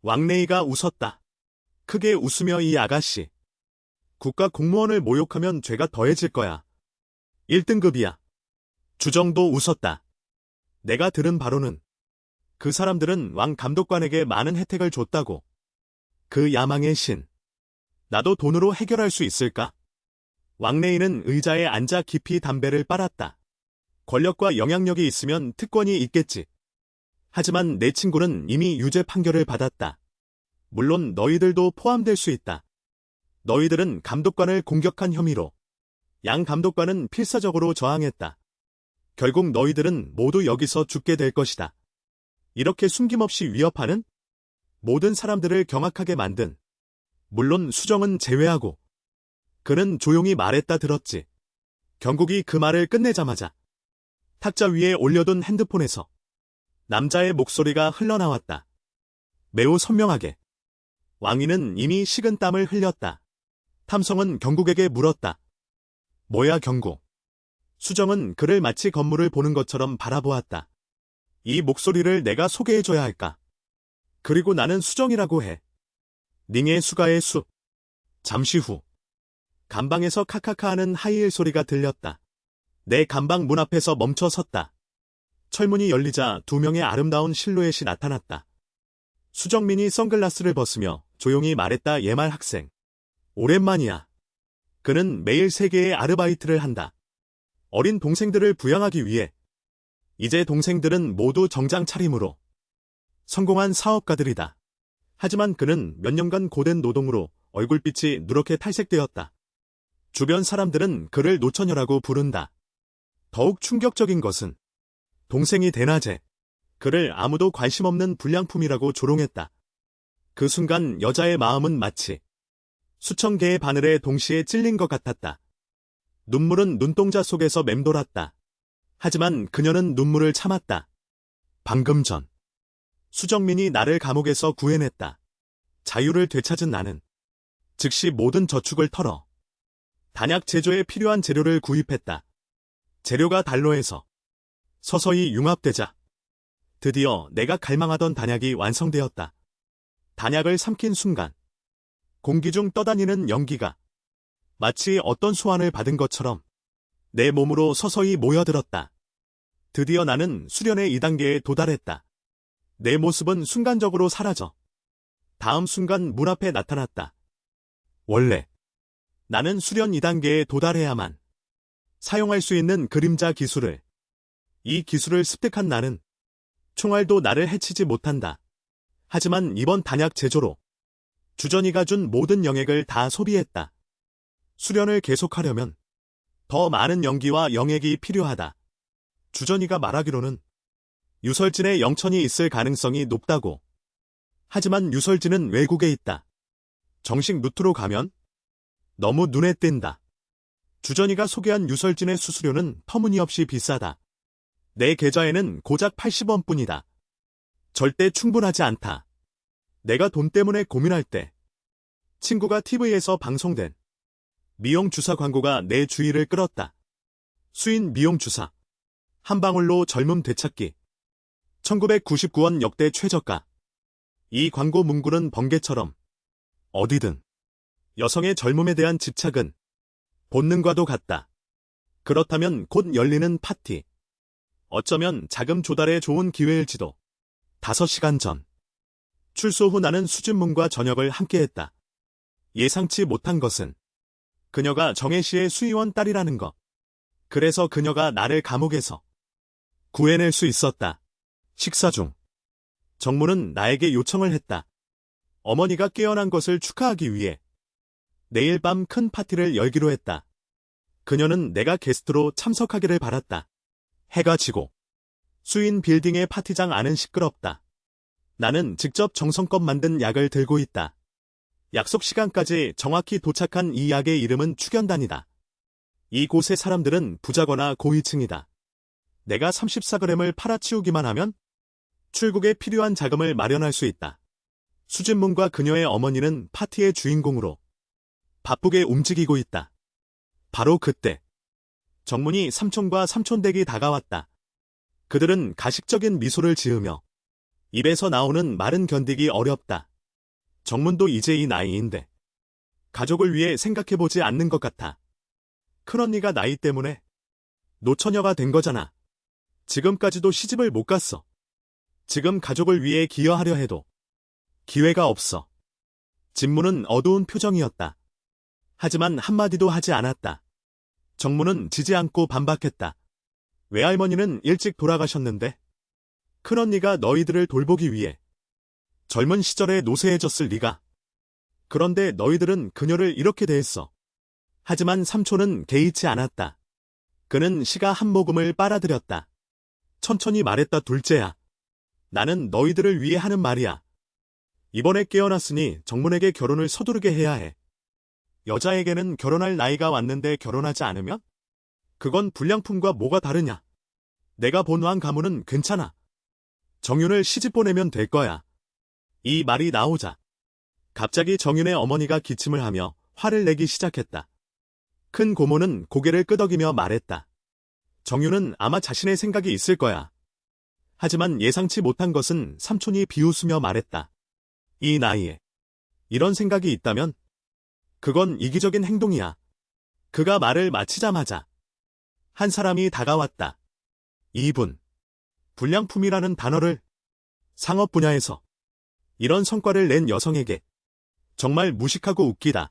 왕래이가 웃었다. 크게 웃으며 이 아가씨. 국가 공무원을 모욕하면 죄가 더해질 거야. 1등급이야. 주정도 웃었다. 내가 들은 바로는 그 사람들은 왕 감독관에게 많은 혜택을 줬다고. 그 야망의 신. 나도 돈으로 해결할 수 있을까? 왕래이는 의자에 앉아 깊이 담배를 빨았다. 권력과 영향력이 있으면 특권이 있겠지. 하지만 내 친구는 이미 유죄 판결을 받았다. 물론 너희들도 포함될 수 있다. 너희들은 감독관을 공격한 혐의로 양 감독관은 필사적으로 저항했다. 결국 너희들은 모두 여기서 죽게 될 것이다. 이렇게 숨김없이 위협하는 모든 사람들을 경악하게 만든, 물론 수정은 제외하고. 그는 조용히 말했다 들었지. 경국이 그 말을 끝내자마자 탁자 위에 올려둔 핸드폰에서 남자의 목소리가 흘러나왔다. 매우 선명하게. 왕이는 이미 식은 땀을 흘렸다. 탐성은 경국에게 물었다. 뭐야 경국? 수정은 그를 마치 건물을 보는 것처럼 바라보았다. 이 목소리를 내가 소개해줘야 할까? 그리고 나는 수정이라고 해. 닝의 수가의 수. 잠시 후. 감방에서 카카카 하는 하이힐 소리가 들렸다. 내 감방 문 앞에서 멈춰 섰다. 철문이 열리자 두 명의 아름다운 실루엣이 나타났다. 수정민이 선글라스를 벗으며 조용히 말했다. 예말 학생. 오랜만이야. 그는 매일 3개의 아르바이트를 한다. 어린 동생들을 부양하기 위해. 이제 동생들은 모두 정장 차림으로 성공한 사업가들이다. 하지만 그는 몇 년간 고된 노동으로 얼굴빛이 누렇게 탈색되었다. 주변 사람들은 그를 노처녀라고 부른다. 더욱 충격적인 것은 동생이 대낮에 그를 아무도 관심 없는 불량품이라고 조롱했다. 그 순간 여자의 마음은 마치 수천 개의 바늘에 동시에 찔린 것 같았다. 눈물은 눈동자 속에서 맴돌았다. 하지만 그녀는 눈물을 참았다. 방금 전 수정민이 나를 감옥에서 구해냈다. 자유를 되찾은 나는 즉시 모든 저축을 털어 단약 제조에 필요한 재료를 구입했다. 재료가 단로에서 서서히 융합되자 드디어 내가 갈망하던 단약이 완성되었다. 단약을 삼킨 순간 공기 중 떠다니는 연기가 마치 어떤 소환을 받은 것처럼 내 몸으로 서서히 모여들었다. 드디어 나는 수련의 2단계에 도달했다. 내 모습은 순간적으로 사라져 다음 순간 문 앞에 나타났다. 원래 나는 수련 2단계에 도달해야만 사용할 수 있는 그림자 기술을. 이 기술을 습득한 나는 총알도 나를 해치지 못한다. 하지만 이번 단약 제조로 주전이가 준 모든 영액을 다 소비했다. 수련을 계속하려면 더 많은 연기와 영액이 필요하다. 주전이가 말하기로는 유설진에 영천이 있을 가능성이 높다고. 하지만 유설진은 외국에 있다. 정식 루트로 가면 너무 눈에 띈다. 주전이가 소개한 유설진의 수수료는 터무니없이 비싸다. 내 계좌에는 고작 80원뿐이다. 절대 충분하지 않다. 내가 돈 때문에 고민할 때 친구가 TV에서 방송된 미용 주사 광고가 내 주의를 끌었다. 수인 미용 주사. 한 방울로 젊음 되찾기. 1999원 역대 최저가. 이 광고 문구는 번개처럼 어디든 여성의 젊음에 대한 집착은 본능과도 같다. 그렇다면 곧 열리는 파티. 어쩌면 자금 조달에 좋은 기회일지도. 5시간 전. 출소 후 나는 수진문과 저녁을 함께했다. 예상치 못한 것은 그녀가 정혜씨의 수의원 딸이라는 것. 그래서 그녀가 나를 감옥에서 구해낼 수 있었다. 식사 중 정문은 나에게 요청을 했다. 어머니가 깨어난 것을 축하하기 위해 내일 밤 큰 파티를 열기로 했다. 그녀는 내가 게스트로 참석하기를 바랐다. 해가 지고 수인 빌딩의 파티장 안은 시끄럽다. 나는 직접 정성껏 만든 약을 들고 있다. 약속 시간까지 정확히 도착한 이 약의 이름은 축연단이다. 이곳의 사람들은 부자거나 고위층이다. 내가 34g을 팔아치우기만 하면 출국에 필요한 자금을 마련할 수 있다. 수진문과 그녀의 어머니는 파티의 주인공으로 바쁘게 움직이고 있다. 바로 그때 정문이 삼촌과 삼촌댁이 다가왔다. 그들은 가식적인 미소를 지으며 입에서 나오는 말은 견디기 어렵다. 정문도 이제 이 나이인데 가족을 위해 생각해보지 않는 것 같아. 큰언니가 나이 때문에 노처녀가 된 거잖아. 지금까지도 시집을 못 갔어. 지금 가족을 위해 기여하려 해도 기회가 없어. 진무는 어두운 표정이었다. 하지만 한마디도 하지 않았다. 정무는 지지 않고 반박했다. 외할머니는 일찍 돌아가셨는데 큰언니가 너희들을 돌보기 위해 젊은 시절에 노쇠해졌을 리가. 그런데 너희들은 그녀를 이렇게 대했어. 하지만 삼촌은 개의치 않았다. 그는 시가 한 모금을 빨아들였다. 천천히 말했다. 둘째야. 나는 너희들을 위해 하는 말이야. 이번에 깨어났으니 정문에게 결혼을 서두르게 해야 해. 여자에게는 결혼할 나이가 왔는데 결혼하지 않으면? 그건 불량품과 뭐가 다르냐. 내가 본 왕 가문은 괜찮아. 정윤을 시집 보내면 될 거야. 이 말이 나오자 갑자기 정윤의 어머니가 기침을 하며 화를 내기 시작했다. 큰 고모는 고개를 끄덕이며 말했다. 정유는 아마 자신의 생각이 있을 거야. 하지만 예상치 못한 것은 삼촌이 비웃으며 말했다. 이 나이에 이런 생각이 있다면 그건 이기적인 행동이야. 그가 말을 마치자마자 한 사람이 다가왔다. 이분. 불량품이라는 단어를 상업 분야에서 이런 성과를 낸 여성에게 정말 무식하고 웃기다.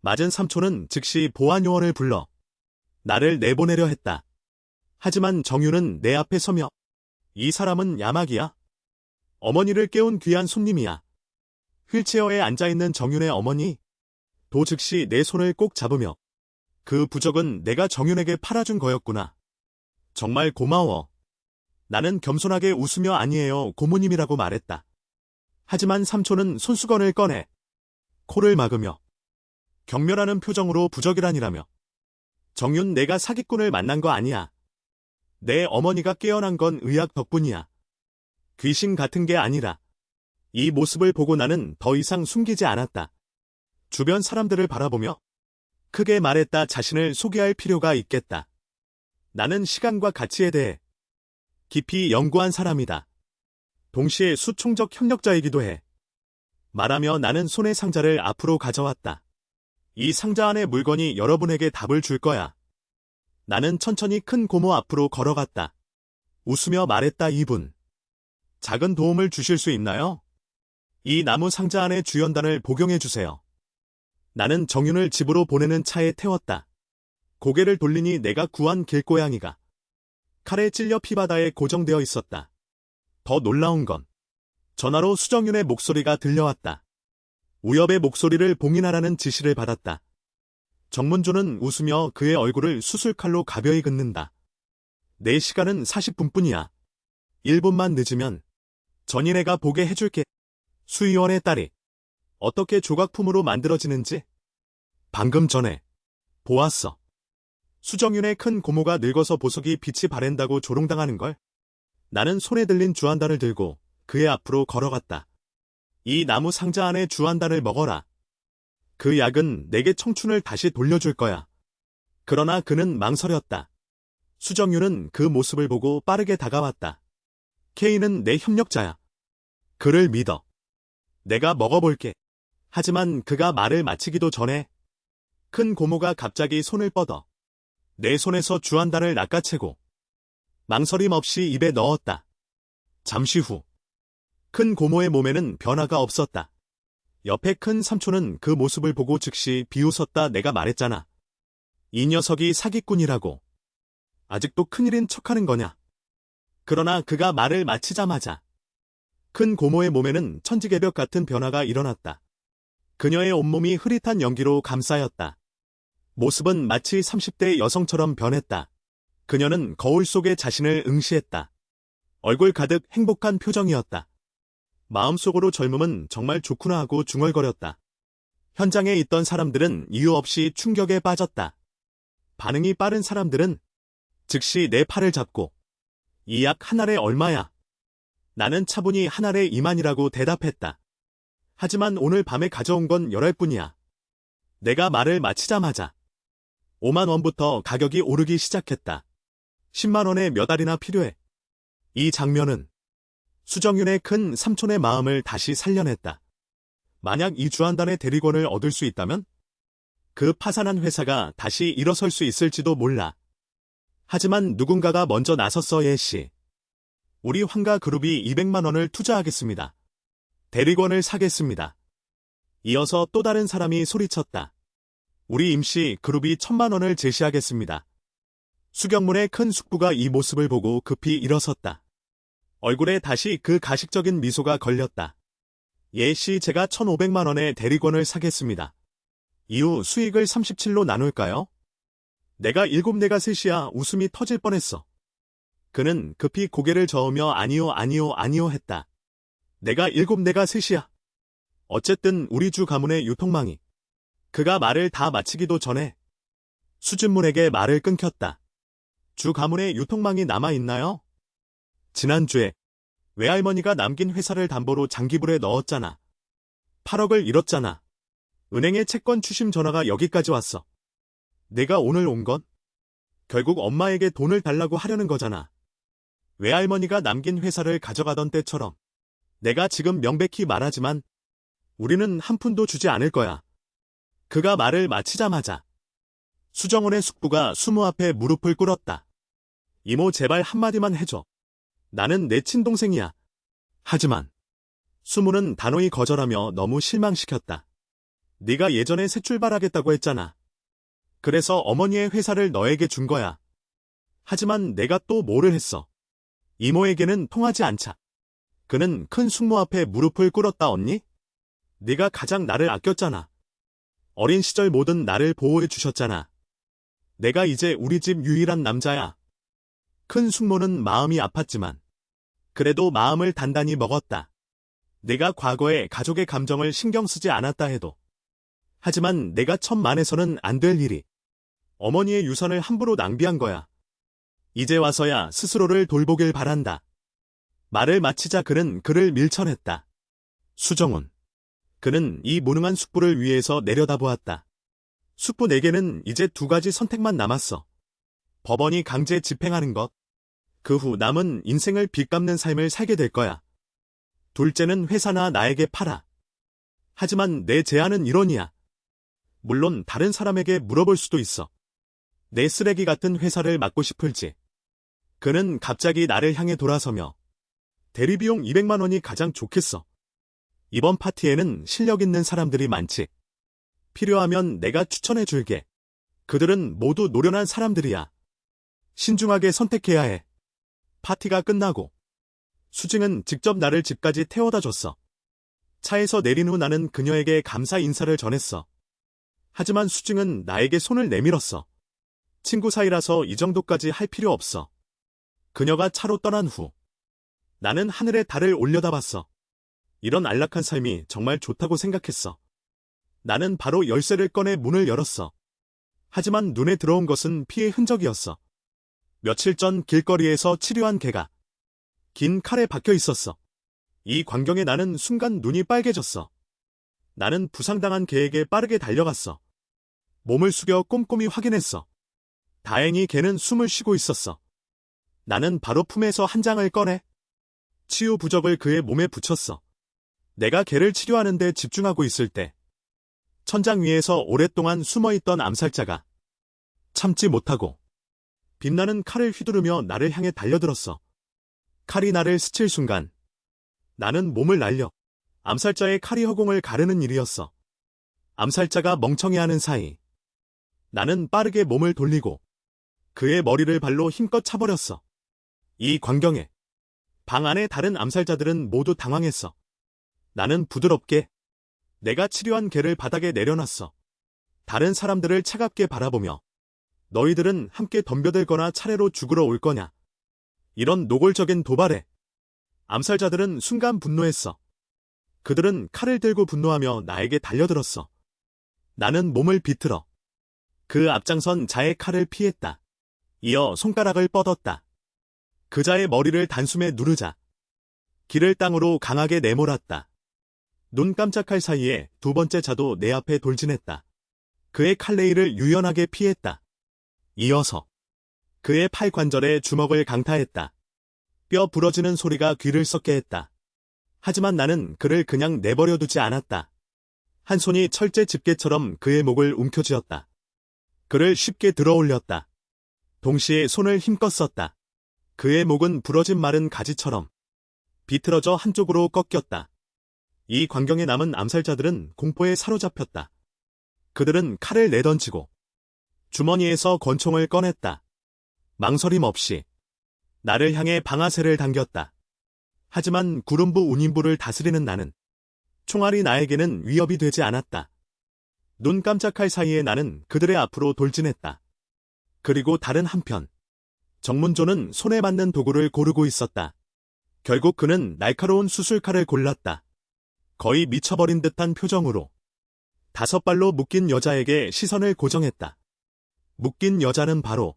맞은 삼촌은 즉시 보안 요원을 불러 나를 내보내려 했다. 하지만 정유는 내 앞에 서며 이 사람은 야막이야. 어머니를 깨운 귀한 손님이야. 휠체어에 앉아있는 정윤의 어머니. 도 즉시 내 손을 꼭 잡으며 그 부적은 내가 정윤에게 팔아준 거였구나. 정말 고마워. 나는 겸손하게 웃으며 아니에요 고모님이라고 말했다. 하지만 삼촌은 손수건을 꺼내 코를 막으며 경멸하는 표정으로 부적이라니라며 정윤 내가 사기꾼을 만난 거 아니야. 내 어머니가 깨어난 건 의학 덕분이야. 귀신 같은 게 아니라. 이 모습을 보고 나는 더 이상 숨기지 않았다. 주변 사람들을 바라보며 크게 말했다. 자신을 소개할 필요가 있겠다. 나는 시간과 가치에 대해 깊이 연구한 사람이다. 동시에 수총적 협력자이기도 해. 말하며 나는 손의 상자를 앞으로 가져왔다. 이 상자 안의 물건이 여러분에게 답을 줄 거야. 나는 천천히 큰 고모 앞으로 걸어갔다. 웃으며 말했다. 이분. 작은 도움을 주실 수 있나요? 이 나무 상자 안의 주연단을 복용해주세요. 나는 정윤을 집으로 보내는 차에 태웠다. 고개를 돌리니 내가 구한 길고양이가 칼에 찔려 피바다에 고정되어 있었다. 더 놀라운 건 전화로 수정윤의 목소리가 들려왔다. 우엽의 목소리를 봉인하라는 지시를 받았다. 정문조는 웃으며 그의 얼굴을 수술칼로 가벼이 긋는다. 내 시간은 40분뿐이야. 1분만 늦으면 전인애가 보게 해줄게. 수의원의 딸이 어떻게 조각품으로 만들어지는지 방금 전에 보았어. 수정윤의 큰 고모가 늙어서 보석이 빛이 바랜다고 조롱당하는 걸. 나는 손에 들린 주안단을 들고 그의 앞으로 걸어갔다. 이 나무 상자 안에 주안단을 먹어라. 그 약은 내게 청춘을 다시 돌려줄 거야. 그러나 그는 망설였다. 수정윤은 그 모습을 보고 빠르게 다가왔다. 케이는 내 협력자야. 그를 믿어. 내가 먹어볼게. 하지만 그가 말을 마치기도 전에 큰 고모가 갑자기 손을 뻗어 내 손에서 주안단을 낚아채고 망설임 없이 입에 넣었다. 잠시 후 큰 고모의 몸에는 변화가 없었다. 옆에 큰 삼촌은 그 모습을 보고 즉시 비웃었다. 내가 말했잖아. 이 녀석이 사기꾼이라고. 아직도 큰일인 척하는 거냐. 그러나 그가 말을 마치자마자 큰 고모의 몸에는 천지개벽 같은 변화가 일어났다. 그녀의 온몸이 흐릿한 연기로 감싸였다. 모습은 마치 30대 여성처럼 변했다. 그녀는 거울 속에 자신을 응시했다. 얼굴 가득 행복한 표정이었다. 마음속으로 젊음은 정말 좋구나 하고 중얼거렸다. 현장에 있던 사람들은 이유 없이 충격에 빠졌다. 반응이 빠른 사람들은 즉시 내 팔을 잡고 이 약 한 알에 얼마야? 나는 차분히 한 알에 2만이라고 대답했다. 하지만 오늘 밤에 가져온 건 10알뿐이야. 내가 말을 마치자마자 5만 원부터 가격이 오르기 시작했다. 10만 원에 몇 알이나 필요해. 이 장면은 수정윤의 큰 삼촌의 마음을 다시 살려냈다. 만약 이 주안단의 대리권을 얻을 수 있다면 그 파산한 회사가 다시 일어설 수 있을지도 몰라. 하지만 누군가가 먼저 나섰어. 예씨. 우리 황가그룹이 200만 원을 투자하겠습니다. 대리권을 사겠습니다. 이어서 또 다른 사람이 소리쳤다. 우리 임시 그룹이 1000만 원을 제시하겠습니다. 수경문의 큰 숙부가 이 모습을 보고 급히 일어섰다. 얼굴에 다시 그 가식적인 미소가 걸렸다. 예씨, 제가 1500만 원의 대리권을 사겠습니다. 이후 수익을 37로 나눌까요? 내가 7, 내가 3이야. 웃음이 터질 뻔했어. 그는 급히 고개를 저으며 아니요, 아니요, 아니요 했다. 내가 7, 내가 3이야. 어쨌든 우리 주 가문의 유통망이. 그가 말을 다 마치기도 전에 수진문에게 말을 끊겼다. 주 가문의 유통망이 남아있나요? 지난주에 외할머니가 남긴 회사를 담보로 장기불에 넣었잖아. 8억을 잃었잖아. 은행의 채권 추심 전화가 여기까지 왔어. 내가 오늘 온 건 결국 엄마에게 돈을 달라고 하려는 거잖아. 외할머니가 남긴 회사를 가져가던 때처럼. 내가 지금 명백히 말하지만 우리는 한 푼도 주지 않을 거야. 그가 말을 마치자마자 수정원의 숙부가 수모 앞에 무릎을 꿇었다. 이모 제발 한마디만 해줘. 나는 내 친동생이야. 하지만 수모는 단호히 거절하며 너무 실망시켰다. 네가 예전에 새 출발하겠다고 했잖아. 그래서 어머니의 회사를 너에게 준 거야. 하지만 내가 또 뭐를 했어. 이모에게는 통하지 않자. 그는 큰 숙모 앞에 무릎을 꿇었다. 언니? 네가 가장 나를 아꼈잖아. 어린 시절 모든 나를 보호해 주셨잖아. 내가 이제 우리 집 유일한 남자야. 큰 숙모는 마음이 아팠지만 그래도 마음을 단단히 먹었다. 내가 과거에 가족의 감정을 신경 쓰지 않았다 해도. 하지만 내가 천만에서는 안 될 일이 어머니의 유산을 함부로 낭비한 거야. 이제 와서야 스스로를 돌보길 바란다. 말을 마치자 그는 그를 밀쳐냈다. 수정훈. 그는 이 무능한 숙부를 위해서 내려다보았다. 숙부 내게는 이제 두 가지 선택만 남았어. 법원이 강제 집행하는 것. 그 후 남은 인생을 빚 갚는 삶을 살게 될 거야. 둘째는 회사나 나에게 팔아. 하지만 내 제안은 이론이야. 물론 다른 사람에게 물어볼 수도 있어. 내 쓰레기 같은 회사를 맡고 싶을지. 그는 갑자기 나를 향해 돌아서며 대리비용 200만 원이 가장 좋겠어. 이번 파티에는 실력 있는 사람들이 많지. 필요하면 내가 추천해 줄게. 그들은 모두 노련한 사람들이야. 신중하게 선택해야 해. 파티가 끝나고 수징은 직접 나를 집까지 태워다 줬어. 차에서 내린 후 나는 그녀에게 감사 인사를 전했어. 하지만 수징은 나에게 손을 내밀었어. 친구 사이라서 이 정도까지 할 필요 없어. 그녀가 차로 떠난 후 나는 하늘에 달을 올려다봤어. 이런 안락한 삶이 정말 좋다고 생각했어. 나는 바로 열쇠를 꺼내 문을 열었어. 하지만 눈에 들어온 것은 피의 흔적이었어. 며칠 전 길거리에서 치료한 개가 긴 칼에 박혀 있었어. 이 광경에 나는 순간 눈이 빨개졌어. 나는 부상당한 개에게 빠르게 달려갔어. 몸을 숙여 꼼꼼히 확인했어. 다행히 개는 숨을 쉬고 있었어. 나는 바로 품에서 한 장을 꺼내 치유 부적을 그의 몸에 붙였어. 내가 개를 치료하는 데 집중하고 있을 때 천장 위에서 오랫동안 숨어있던 암살자가 참지 못하고 빛나는 칼을 휘두르며 나를 향해 달려들었어. 칼이 나를 스칠 순간 나는 몸을 날려 암살자의 칼이 허공을 가르는 일이었어. 암살자가 멍청해하는 사이 나는 빠르게 몸을 돌리고 그의 머리를 발로 힘껏 차버렸어. 이 광경에 방 안의 다른 암살자들은 모두 당황했어. 나는 부드럽게 내가 치료한 개를 바닥에 내려놨어. 다른 사람들을 차갑게 바라보며 너희들은 함께 덤벼들거나 차례로 죽으러 올 거냐. 이런 노골적인 도발에 암살자들은 순간 분노했어. 그들은 칼을 들고 분노하며 나에게 달려들었어. 나는 몸을 비틀어 그 앞장선 자의 칼을 피했다. 이어 손가락을 뻗었다. 그 자의 머리를 단숨에 누르자 길을 땅으로 강하게 내몰았다. 눈 깜짝할 사이에 두 번째 자도 내 앞에 돌진했다. 그의 칼레이를 유연하게 피했다. 이어서 그의 팔 관절에 주먹을 강타했다. 뼈 부러지는 소리가 귀를 썩게 했다. 하지만 나는 그를 그냥 내버려 두지 않았다. 한 손이 철제 집게처럼 그의 목을 움켜쥐었다. 그를 쉽게 들어올렸다. 동시에 손을 힘껏 썼다. 그의 목은 부러진 마른 가지처럼 비틀어져 한쪽으로 꺾였다. 이 광경에 남은 암살자들은 공포에 사로잡혔다. 그들은 칼을 내던지고 주머니에서 권총을 꺼냈다. 망설임 없이 나를 향해 방아쇠를 당겼다. 하지만 구름부 운임부를 다스리는 나는 총알이 나에게는 위협이 되지 않았다. 눈 깜짝할 사이에 나는 그들의 앞으로 돌진했다. 그리고 다른 한편 정문조는 손에 맞는 도구를 고르고 있었다. 결국 그는 날카로운 수술칼을 골랐다. 거의 미쳐버린 듯한 표정으로 5발로 묶인 여자에게 시선을 고정했다. 묶인 여자는 바로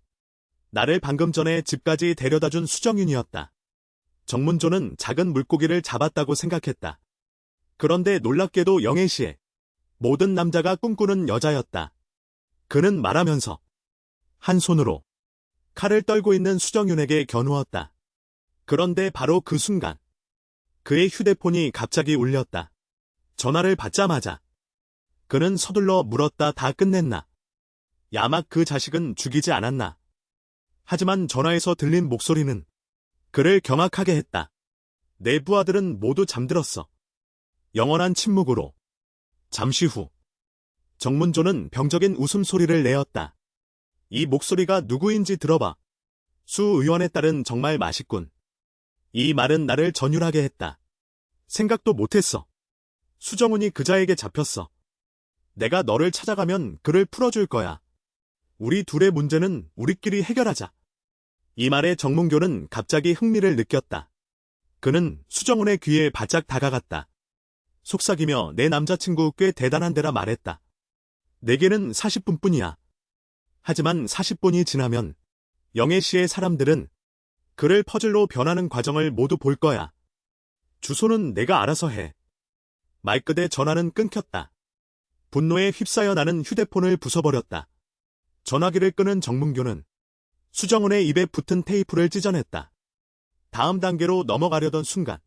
나를 방금 전에 집까지 데려다준 수정윤이었다. 정문조는 작은 물고기를 잡았다고 생각했다. 그런데 놀랍게도 영애시에 모든 남자가 꿈꾸는 여자였다. 그는 말하면서 한 손으로 칼을 떨고 있는 수정윤에게 겨누었다. 그런데 바로 그 순간 그의 휴대폰이 갑자기 울렸다. 전화를 받자마자 그는 서둘러 물었다. 다 끝냈나? 야막 그 자식은 죽이지 않았나? 하지만 전화에서 들린 목소리는 그를 경악하게 했다. 내 부하들은 모두 잠들었어. 영원한 침묵으로. 잠시 후 정문조는 병적인 웃음소리를 내었다. 이 목소리가 누구인지 들어봐. 수 의원의 딸은 정말 맛있군. 이 말은 나를 전율하게 했다. 생각도 못했어. 수정훈이 그자에게 잡혔어. 내가 너를 찾아가면 그를 풀어줄 거야. 우리 둘의 문제는 우리끼리 해결하자. 이 말에 정문교는 갑자기 흥미를 느꼈다. 그는 수정훈의 귀에 바짝 다가갔다. 속삭이며 내 남자친구 꽤 대단한 데라 말했다. 내게는 40분뿐이야. 하지만 40분이 지나면 영애시의 사람들은 그를 퍼즐로 변하는 과정을 모두 볼 거야. 주소는 내가 알아서 해. 말끝에 전화는 끊겼다. 분노에 휩싸여 나는 휴대폰을 부숴버렸다. 전화기를 끄는 정문교는 수정훈의 입에 붙은 테이프를 찢어냈다. 다음 단계로 넘어가려던 순간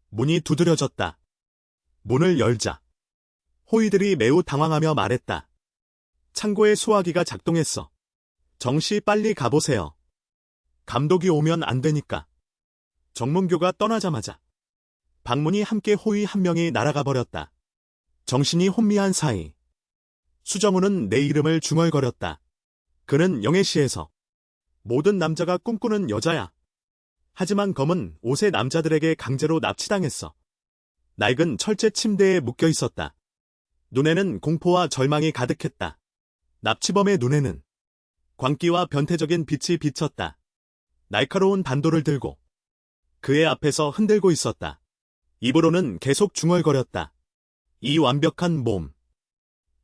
문이 두드려졌다. 문을 열자 호위들이 매우 당황하며 말했다. 창고의 소화기가 작동했어. 정씨 빨리 가보세요. 감독이 오면 안 되니까. 정문교가 떠나자마자 방문이 함께 호위 한 명이 날아가 버렸다. 정신이 혼미한 사이 수정훈은 내 이름을 중얼거렸다. 그는 영애시에서 모든 남자가 꿈꾸는 여자야. 하지만 검은 옷의 남자들에게 강제로 납치당했어. 낡은 철제 침대에 묶여 있었다. 눈에는 공포와 절망이 가득했다. 납치범의 눈에는 광기와 변태적인 빛이 비쳤다. 날카로운 단도를 들고 그의 앞에서 흔들고 있었다. 입으로는 계속 중얼거렸다. 이 완벽한 몸.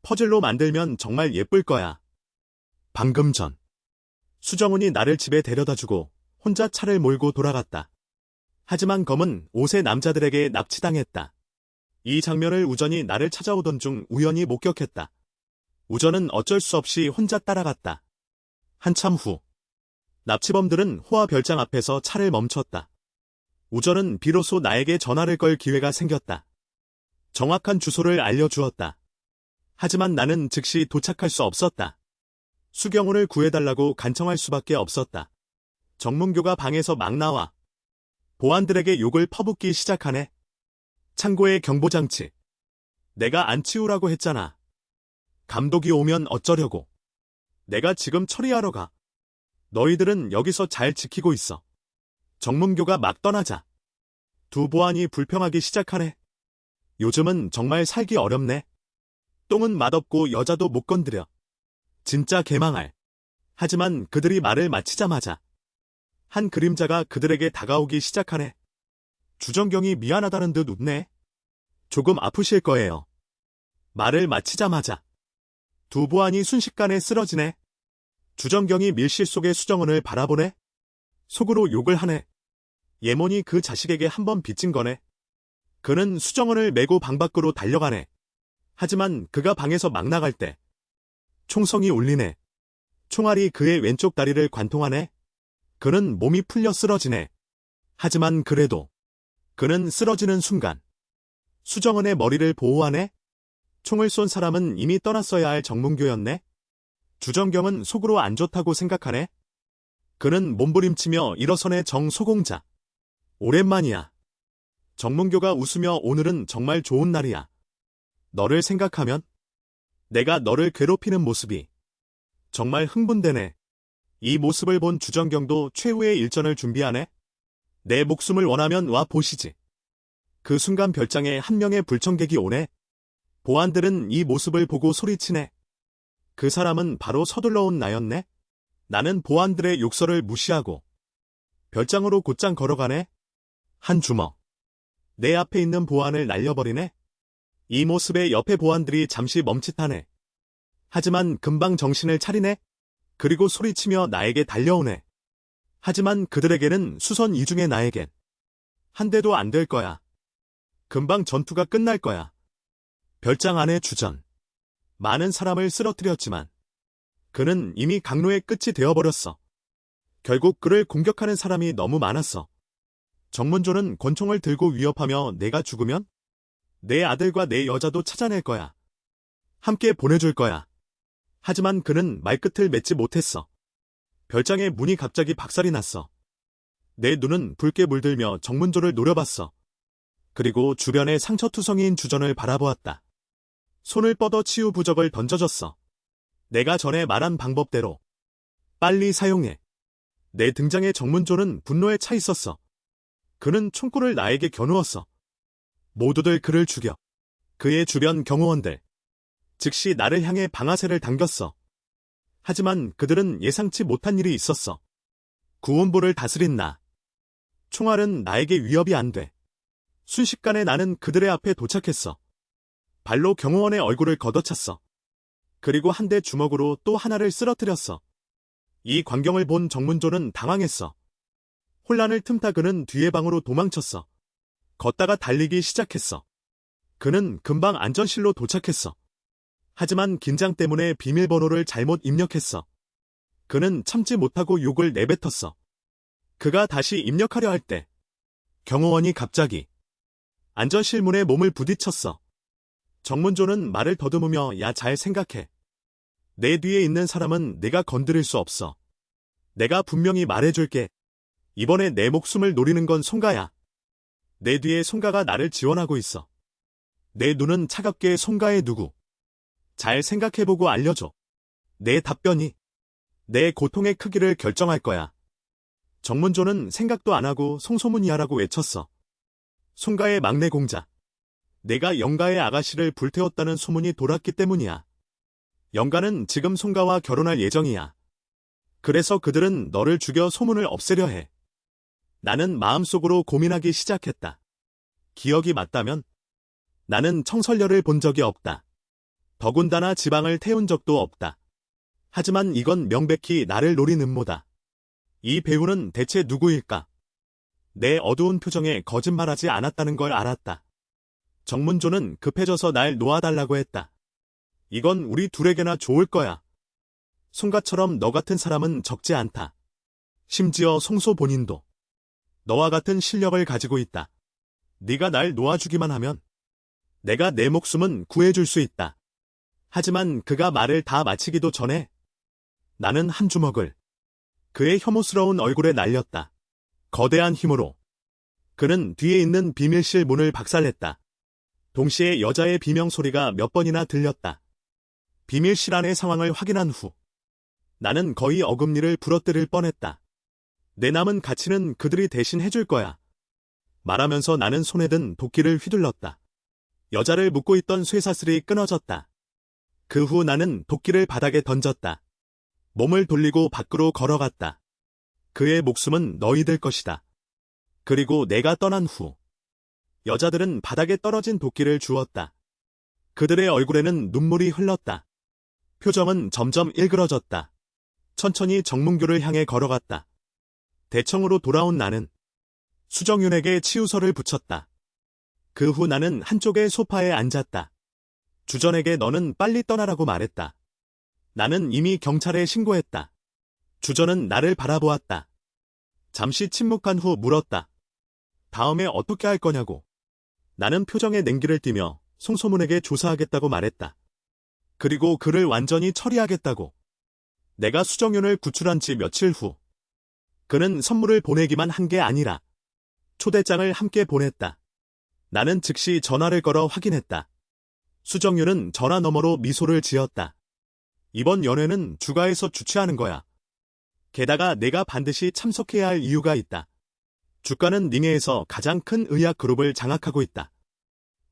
퍼즐로 만들면 정말 예쁠 거야. 방금 전 수정훈이 나를 집에 데려다주고 혼자 차를 몰고 돌아갔다. 하지만 검은 옷의 남자들에게 납치당했다. 이 장면을 우전이 나를 찾아오던 중 우연히 목격했다. 우전은 어쩔 수 없이 혼자 따라갔다. 한참 후 납치범들은 호화 별장 앞에서 차를 멈췄다. 우전은 비로소 나에게 전화를 걸 기회가 생겼다. 정확한 주소를 알려주었다. 하지만 나는 즉시 도착할 수 없었다. 수경훈을 구해달라고 간청할 수밖에 없었다. 정문교가 방에서 막 나와 보안들에게 욕을 퍼붓기 시작하네. 창고의 경보장치. 내가 안 치우라고 했잖아. 감독이 오면 어쩌려고. 내가 지금 처리하러 가. 너희들은 여기서 잘 지키고 있어. 정문교가 막 떠나자 두 보안이 불평하기 시작하네. 요즘은 정말 살기 어렵네. 똥은 맛없고 여자도 못 건드려. 진짜 개망할. 하지만 그들이 말을 마치자마자 한 그림자가 그들에게 다가오기 시작하네. 주정경이 미안하다는 듯 웃네. 조금 아프실 거예요. 말을 마치자마자 두 보안이 순식간에 쓰러지네. 주정경이 밀실 속의 수정훈을 바라보네. 속으로 욕을 하네. 예몬이 그 자식에게 한번 빚진 거네. 그는 수정훈을 메고 방 밖으로 달려가네. 하지만 그가 방에서 막 나갈 때 총성이 울리네. 총알이 그의 왼쪽 다리를 관통하네. 그는 몸이 풀려 쓰러지네. 하지만 그래도 그는 쓰러지는 순간 수정훈의 머리를 보호하네. 총을 쏜 사람은 이미 떠났어야 할 정문교였네. 주정경은 속으로 안 좋다고 생각하네. 그는 몸부림치며 일어서네. 정소공자. 오랜만이야. 정문교가 웃으며 오늘은 정말 좋은 날이야. 너를 생각하면 내가 너를 괴롭히는 모습이 정말 흥분되네. 이 모습을 본 주정경도 최후의 일전을 준비하네. 내 목숨을 원하면 와 보시지. 그 순간 별장에 한 명의 불청객이 오네. 보안들은 이 모습을 보고 소리치네. 그 사람은 바로 서둘러 온 나였네. 나는 보안들의 욕설을 무시하고 별장으로 곧장 걸어가네. 한 주먹. 내 앞에 있는 보안을 날려버리네. 이 모습에 옆에 보안들이 잠시 멈칫하네. 하지만 금방 정신을 차리네. 그리고 소리치며 나에게 달려오네. 하지만 그들에게는 수선 이중의 나에겐 한 대도 안 될 거야. 금방 전투가 끝날 거야. 별장 안의 주전. 많은 사람을 쓰러뜨렸지만 그는 이미 강로의 끝이 되어버렸어. 결국 그를 공격하는 사람이 너무 많았어. 정문조는 권총을 들고 위협하며 내가 죽으면 내 아들과 내 여자도 찾아낼 거야. 함께 보내줄 거야. 하지만 그는 말끝을 맺지 못했어. 별장의 문이 갑자기 박살이 났어. 내 눈은 붉게 물들며 정문조를 노려봤어. 그리고 주변의 상처투성이인 주전을 바라보았다. 손을 뻗어 치유 부적을 던져줬어. 내가 전에 말한 방법대로 빨리 사용해. 내 등장에 정문조는 분노에 차 있었어. 그는 총구를 나에게 겨누었어. 모두들 그를 죽여. 그의 주변 경호원들. 즉시 나를 향해 방아쇠를 당겼어. 하지만 그들은 예상치 못한 일이 있었어. 구원부를 다스린 나. 총알은 나에게 위협이 안 돼. 순식간에 나는 그들의 앞에 도착했어. 발로 경호원의 얼굴을 걷어찼어. 그리고 한 대 주먹으로 또 하나를 쓰러뜨렸어. 이 광경을 본 정문조는 당황했어. 혼란을 틈타 그는 뒤의 방으로 도망쳤어. 걷다가 달리기 시작했어. 그는 금방 안전실로 도착했어. 하지만 긴장 때문에 비밀번호를 잘못 입력했어. 그는 참지 못하고 욕을 내뱉었어. 그가 다시 입력하려 할 때 경호원이 갑자기 안전실 문에 몸을 부딪혔어. 정문조는 말을 더듬으며 야, 잘 생각해. 내 뒤에 있는 사람은 내가 건드릴 수 없어. 내가 분명히 말해줄게. 이번에 내 목숨을 노리는 건 송가야. 내 뒤에 송가가 나를 지원하고 있어. 내 눈은 차갑게 송가의 누구. 잘 생각해보고 알려줘. 내 답변이 내 고통의 크기를 결정할 거야. 정문조는 생각도 안 하고 송소문이야라고 외쳤어. 송가의 막내 공자. 내가 영가의 아가씨를 불태웠다는 소문이 돌았기 때문이야. 영가는 지금 송가와 결혼할 예정이야. 그래서 그들은 너를 죽여 소문을 없애려 해. 나는 마음속으로 고민하기 시작했다. 기억이 맞다면 나는 청설녀를 본 적이 없다. 더군다나 지방을 태운 적도 없다. 하지만 이건 명백히 나를 노린 음모다. 이 배우는 대체 누구일까? 내 어두운 표정에 거짓말하지 않았다는 걸 알았다. 정문조는 급해져서 날 놓아달라고 했다. 이건 우리 둘에게나 좋을 거야. 송가처럼 너 같은 사람은 적지 않다. 심지어 송소 본인도 너와 같은 실력을 가지고 있다. 네가 날 놓아주기만 하면 내가 내 목숨은 구해줄 수 있다. 하지만 그가 말을 다 마치기도 전에 나는 한 주먹을 그의 혐오스러운 얼굴에 날렸다. 거대한 힘으로 그는 뒤에 있는 비밀실 문을 박살냈다. 동시에 여자의 비명소리가 몇 번이나 들렸다. 비밀실 안의 상황을 확인한 후 나는 거의 어금니를 부러뜨릴 뻔했다. 내 남은 가치는 그들이 대신 해줄 거야. 말하면서 나는 손에 든 도끼를 휘둘렀다. 여자를 묶고 있던 쇠사슬이 끊어졌다. 그 후 나는 도끼를 바닥에 던졌다. 몸을 돌리고 밖으로 걸어갔다. 그의 목숨은 너희들 것이다. 그리고 내가 떠난 후 여자들은 바닥에 떨어진 도끼를 주웠다. 그들의 얼굴에는 눈물이 흘렀다. 표정은 점점 일그러졌다. 천천히 정문교를 향해 걸어갔다. 대청으로 돌아온 나는 수정윤에게 치유서를 붙였다. 그 후 나는 한쪽의 소파에 앉았다. 주전에게 너는 빨리 떠나라고 말했다. 나는 이미 경찰에 신고했다. 주전은 나를 바라보았다. 잠시 침묵한 후 물었다. 다음에 어떻게 할 거냐고. 나는 표정에 냉기를 띠며 송소문에게 조사하겠다고 말했다. 그리고 그를 완전히 처리하겠다고. 내가 수정윤을 구출한 지 며칠 후 그는 선물을 보내기만 한 게 아니라 초대장을 함께 보냈다. 나는 즉시 전화를 걸어 확인했다. 수정윤은 전화 너머로 미소를 지었다. 이번 연회는 주가에서 주최하는 거야. 게다가 내가 반드시 참석해야 할 이유가 있다. 주가는 닝해에서 가장 큰 의학 그룹을 장악하고 있다.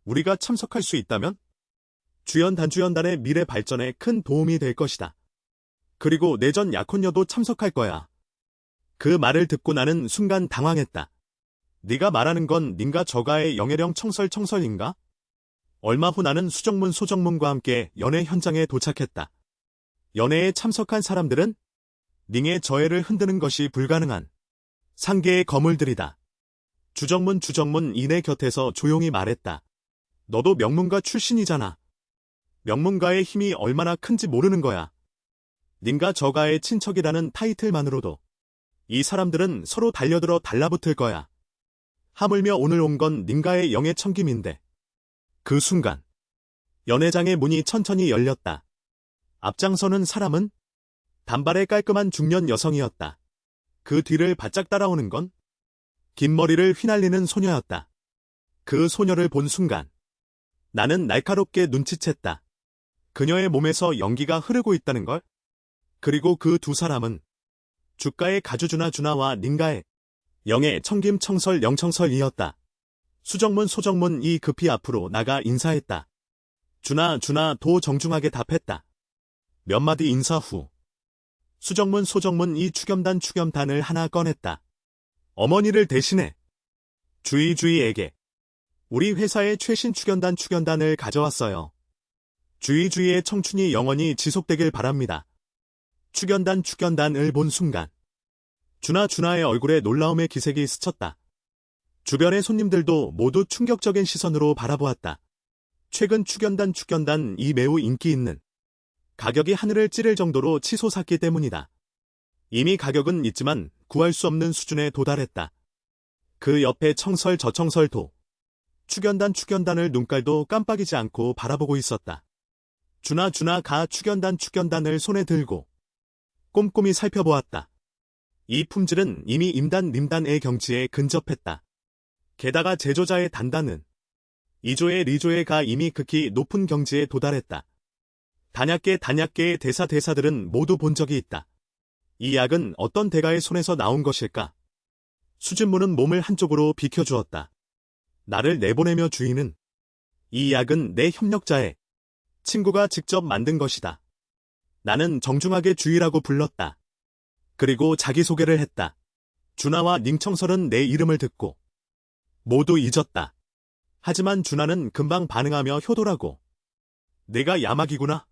우리가 참석할 수 있다면 주연 단주연단의 미래 발전에 큰 도움이 될 것이다. 그리고 내전 약혼녀도 참석할 거야. 그 말을 듣고 나는 순간 당황했다. 네가 말하는 건 닌가 저가의 영예령 청설인가? 얼마 후 나는 수정문 소정문과 함께 연회 현장에 도착했다. 연회에 참석한 사람들은 닝의 저해를 흔드는 것이 불가능한 상계의 거물들이다. 주정문 이내 곁에서 조용히 말했다. 너도 명문가 출신이잖아. 명문가의 힘이 얼마나 큰지 모르는 거야. 님과 저가의 친척이라는 타이틀만으로도 이 사람들은 서로 달려들어 달라붙을 거야. 하물며 오늘 온 건 님과의 영의 청김인데. 그 순간 연회장의 문이 천천히 열렸다. 앞장서는 사람은 단발의 깔끔한 중년 여성이었다. 그 뒤를 바짝 따라오는 건 긴 머리를 휘날리는 소녀였다. 그 소녀를 본 순간 나는 날카롭게 눈치챘다. 그녀의 몸에서 연기가 흐르고 있다는 걸. 그리고 그 두 사람은 주가의 가주주나 주나와 닌가의 영의 청김청설 영청설이었다. 수정문 소정문이 급히 앞으로 나가 인사했다. 주나 도 정중하게 답했다. 몇 마디 인사 후 수정문 소정문이 추겸단을 하나 꺼냈다. 어머니를 대신해 주희에게 우리 회사의 최신 추견단을 가져왔어요. 주희의 청춘이 영원히 지속되길 바랍니다. 추견단을 본 순간 주나의 얼굴에 놀라움의 기색이 스쳤다. 주변의 손님들도 모두 충격적인 시선으로 바라보았다. 최근 추견단이 매우 인기 있는, 가격이 하늘을 찌를 정도로 치솟았기 때문이다. 이미 가격은 있지만 구할 수 없는 수준에 도달했다. 그 옆에 저청설도 추견단을 눈깔도 깜빡이지 않고 바라보고 있었다. 주나가 추견단을 손에 들고 꼼꼼히 살펴보았다. 이 품질은 이미 임단의 경지에 근접했다. 게다가 제조자의 단단은 이조의 리조의가 이미 극히 높은 경지에 도달했다. 단약계의 대사들은 모두 본 적이 있다. 이 약은 어떤 대가의 손에서 나온 것일까? 수진무는 몸을 한쪽으로 비켜주었다. 나를 내보내며 주인은 이 약은 내 협력자의 친구가 직접 만든 것이다. 나는 정중하게 주희라고 불렀다. 그리고 자기소개를 했다. 주나와 닝청설은 내 이름을 듣고 모두 잊었다. 하지만 주나는 금방 반응하며 효도라고. 내가 야막이구나.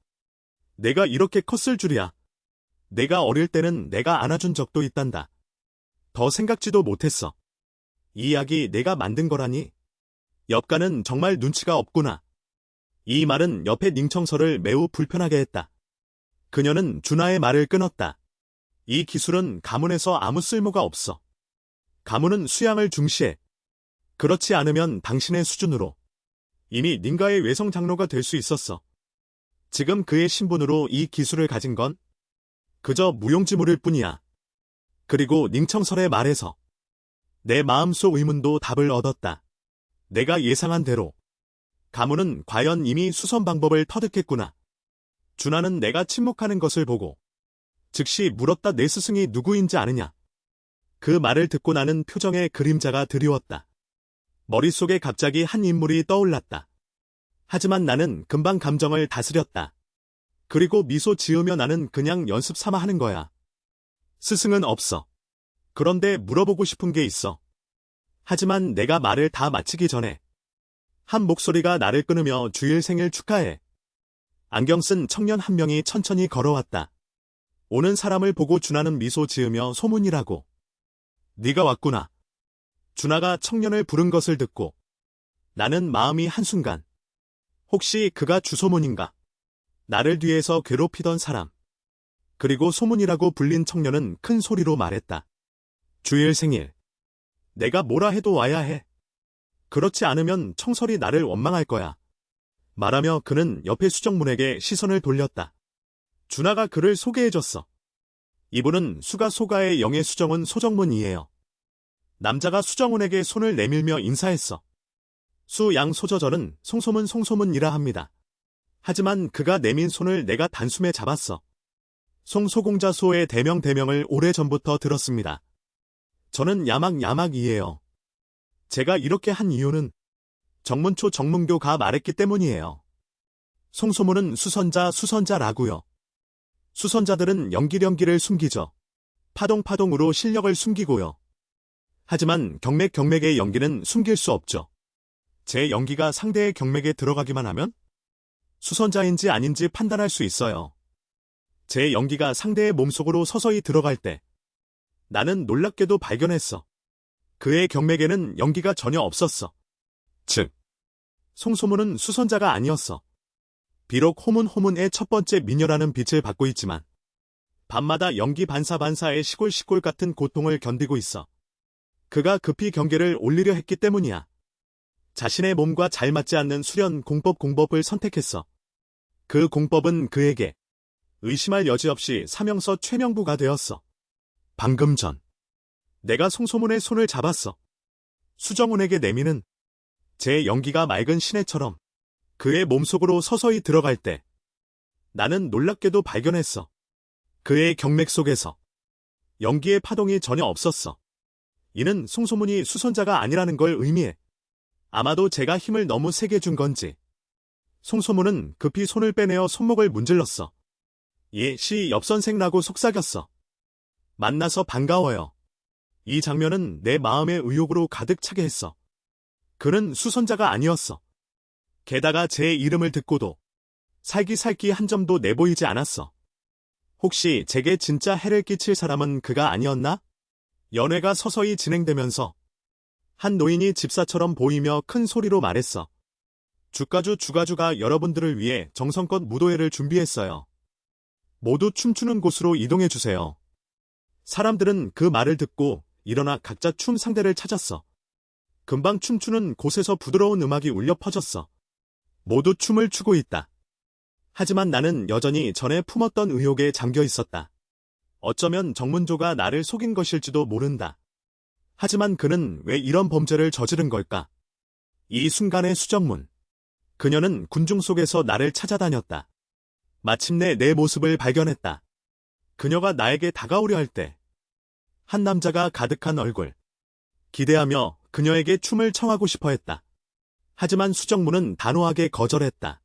내가 이렇게 컸을 줄이야. 내가 어릴 때는 내가 안아준 적도 있단다. 더 생각지도 못했어. 이 약이 내가 만든 거라니. 엽가는 정말 눈치가 없구나. 이 말은 옆에 닝청설을 매우 불편하게 했다. 그녀는 주나의 말을 끊었다. 이 기술은 가문에서 아무 쓸모가 없어. 가문은 수양을 중시해. 그렇지 않으면 당신의 수준으로 이미 닌가의 외성 장로가 될 수 있었어. 지금 그의 신분으로 이 기술을 가진 건 그저 무용지물일 뿐이야. 그리고 닝청설의 말에서 내 마음속 의문도 답을 얻었다. 내가 예상한 대로 가문은 과연 이미 수선 방법을 터득했구나. 주나는 내가 침묵하는 것을 보고 즉시 물었다. 내 스승이 누구인지 아느냐? 그 말을 듣고 나는 표정에 그림자가 드리웠다. 머릿속에 갑자기 한 인물이 떠올랐다. 하지만 나는 금방 감정을 다스렸다. 그리고 미소 지으며 나는 그냥 연습 삼아 하는 거야. 스승은 없어. 그런데 물어보고 싶은 게 있어. 하지만 내가 말을 다 마치기 전에 한 목소리가 나를 끊으며 주일 생일 축하해. 안경 쓴 청년 한 명이 천천히 걸어왔다. 오는 사람을 보고 주나는 미소 지으며 소문이라고. 네가 왔구나. 주나가 청년을 부른 것을 듣고 나는 마음이 한순간 혹시 그가 주소문인가? 나를 뒤에서 괴롭히던 사람. 그리고 소문이라고 불린 청년은 큰 소리로 말했다. 주일 생일. 내가 뭐라 해도 와야 해. 그렇지 않으면 청설이 나를 원망할 거야. 말하며 그는 옆에 수정문에게 시선을 돌렸다. 주나가 그를 소개해줬어. 이분은 수가의 영의 수정은 소정문이에요. 남자가 수정문에게 손을 내밀며 인사했어. 수양 소저절은 송소문이라 합니다. 하지만 그가 내민 손을 내가 단숨에 잡았어. 송소공자소의 대명을 오래전부터 들었습니다. 저는 야막이에요. 제가 이렇게 한 이유는 정문교가 말했기 때문이에요. 송소문은 수선자라고요. 수선자들은 연기를 숨기죠. 파동으로 실력을 숨기고요. 하지만 경맥의 연기는 숨길 수 없죠. 제 연기가 상대의 경맥에 들어가기만 하면 수선자인지 아닌지 판단할 수 있어요. 제 연기가 상대의 몸속으로 서서히 들어갈 때 나는 놀랍게도 발견했어. 그의 경맥에는 연기가 전혀 없었어. 즉, 송소문은 수선자가 아니었어. 비록 호문호문의 첫 번째 미녀라는 빛을 받고 있지만 밤마다 연기 반사반사의 시골시골 같은 고통을 견디고 있어. 그가 급히 경계를 올리려 했기 때문이야. 자신의 몸과 잘 맞지 않는 수련 공법을 선택했어. 그 공법은 그에게 의심할 여지 없이 사명서 최명부가 되었어. 방금 전 내가 송소문의 손을 잡았어. 수정훈에게 내미는 제 연기가 맑은 시내처럼 그의 몸속으로 서서히 들어갈 때 나는 놀랍게도 발견했어. 그의 경맥 속에서 연기의 파동이 전혀 없었어. 이는 송소문이 수선자가 아니라는 걸 의미해. 아마도 제가 힘을 너무 세게 준 건지. 송소문은 급히 손을 빼내어 손목을 문질렀어. 시 옆선생라고 속삭였어. 만나서 반가워요. 이 장면은 내 마음의 의욕으로 가득 차게 했어. 그는 수선자가 아니었어. 게다가 제 이름을 듣고도 살기살기 한 점도 내보이지 않았어. 혹시 제게 진짜 해를 끼칠 사람은 그가 아니었나? 연회가 서서히 진행되면서 한 노인이 집사처럼 보이며 큰 소리로 말했어. 주가주가 여러분들을 위해 정성껏 무도회를 준비했어요. 모두 춤추는 곳으로 이동해주세요. 사람들은 그 말을 듣고 일어나 각자 춤 상대를 찾았어. 금방 춤추는 곳에서 부드러운 음악이 울려 퍼졌어. 모두 춤을 추고 있다. 하지만 나는 여전히 전에 품었던 의혹에 잠겨 있었다. 어쩌면 정문조가 나를 속인 것일지도 모른다. 하지만 그는 왜 이런 범죄를 저지른 걸까? 이 순간의 수정문. 그녀는 군중 속에서 나를 찾아다녔다. 마침내 내 모습을 발견했다. 그녀가 나에게 다가오려 할 때 한 남자가 가득한 얼굴. 기대하며 그녀에게 춤을 청하고 싶어 했다. 하지만 수정문은 단호하게 거절했다.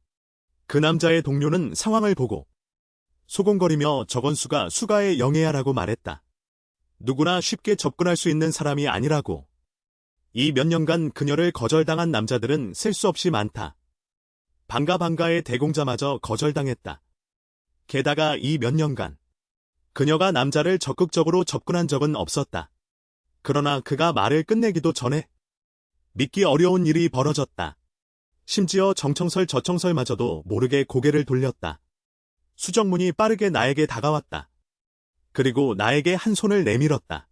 그 남자의 동료는 상황을 보고 소곤거리며 저건수가 수가의 영예야라고 말했다. 누구나 쉽게 접근할 수 있는 사람이 아니라고. 이 몇 년간 그녀를 거절당한 남자들은 셀 수 없이 많다. 반가의 대공자마저 거절당했다. 게다가 이 몇 년간 그녀가 남자를 적극적으로 접근한 적은 없었다. 그러나 그가 말을 끝내기도 전에 믿기 어려운 일이 벌어졌다. 심지어 정청설 저청설마저도 모르게 고개를 돌렸다. 수정문이 빠르게 나에게 다가왔다. 그리고 나에게 한 손을 내밀었다.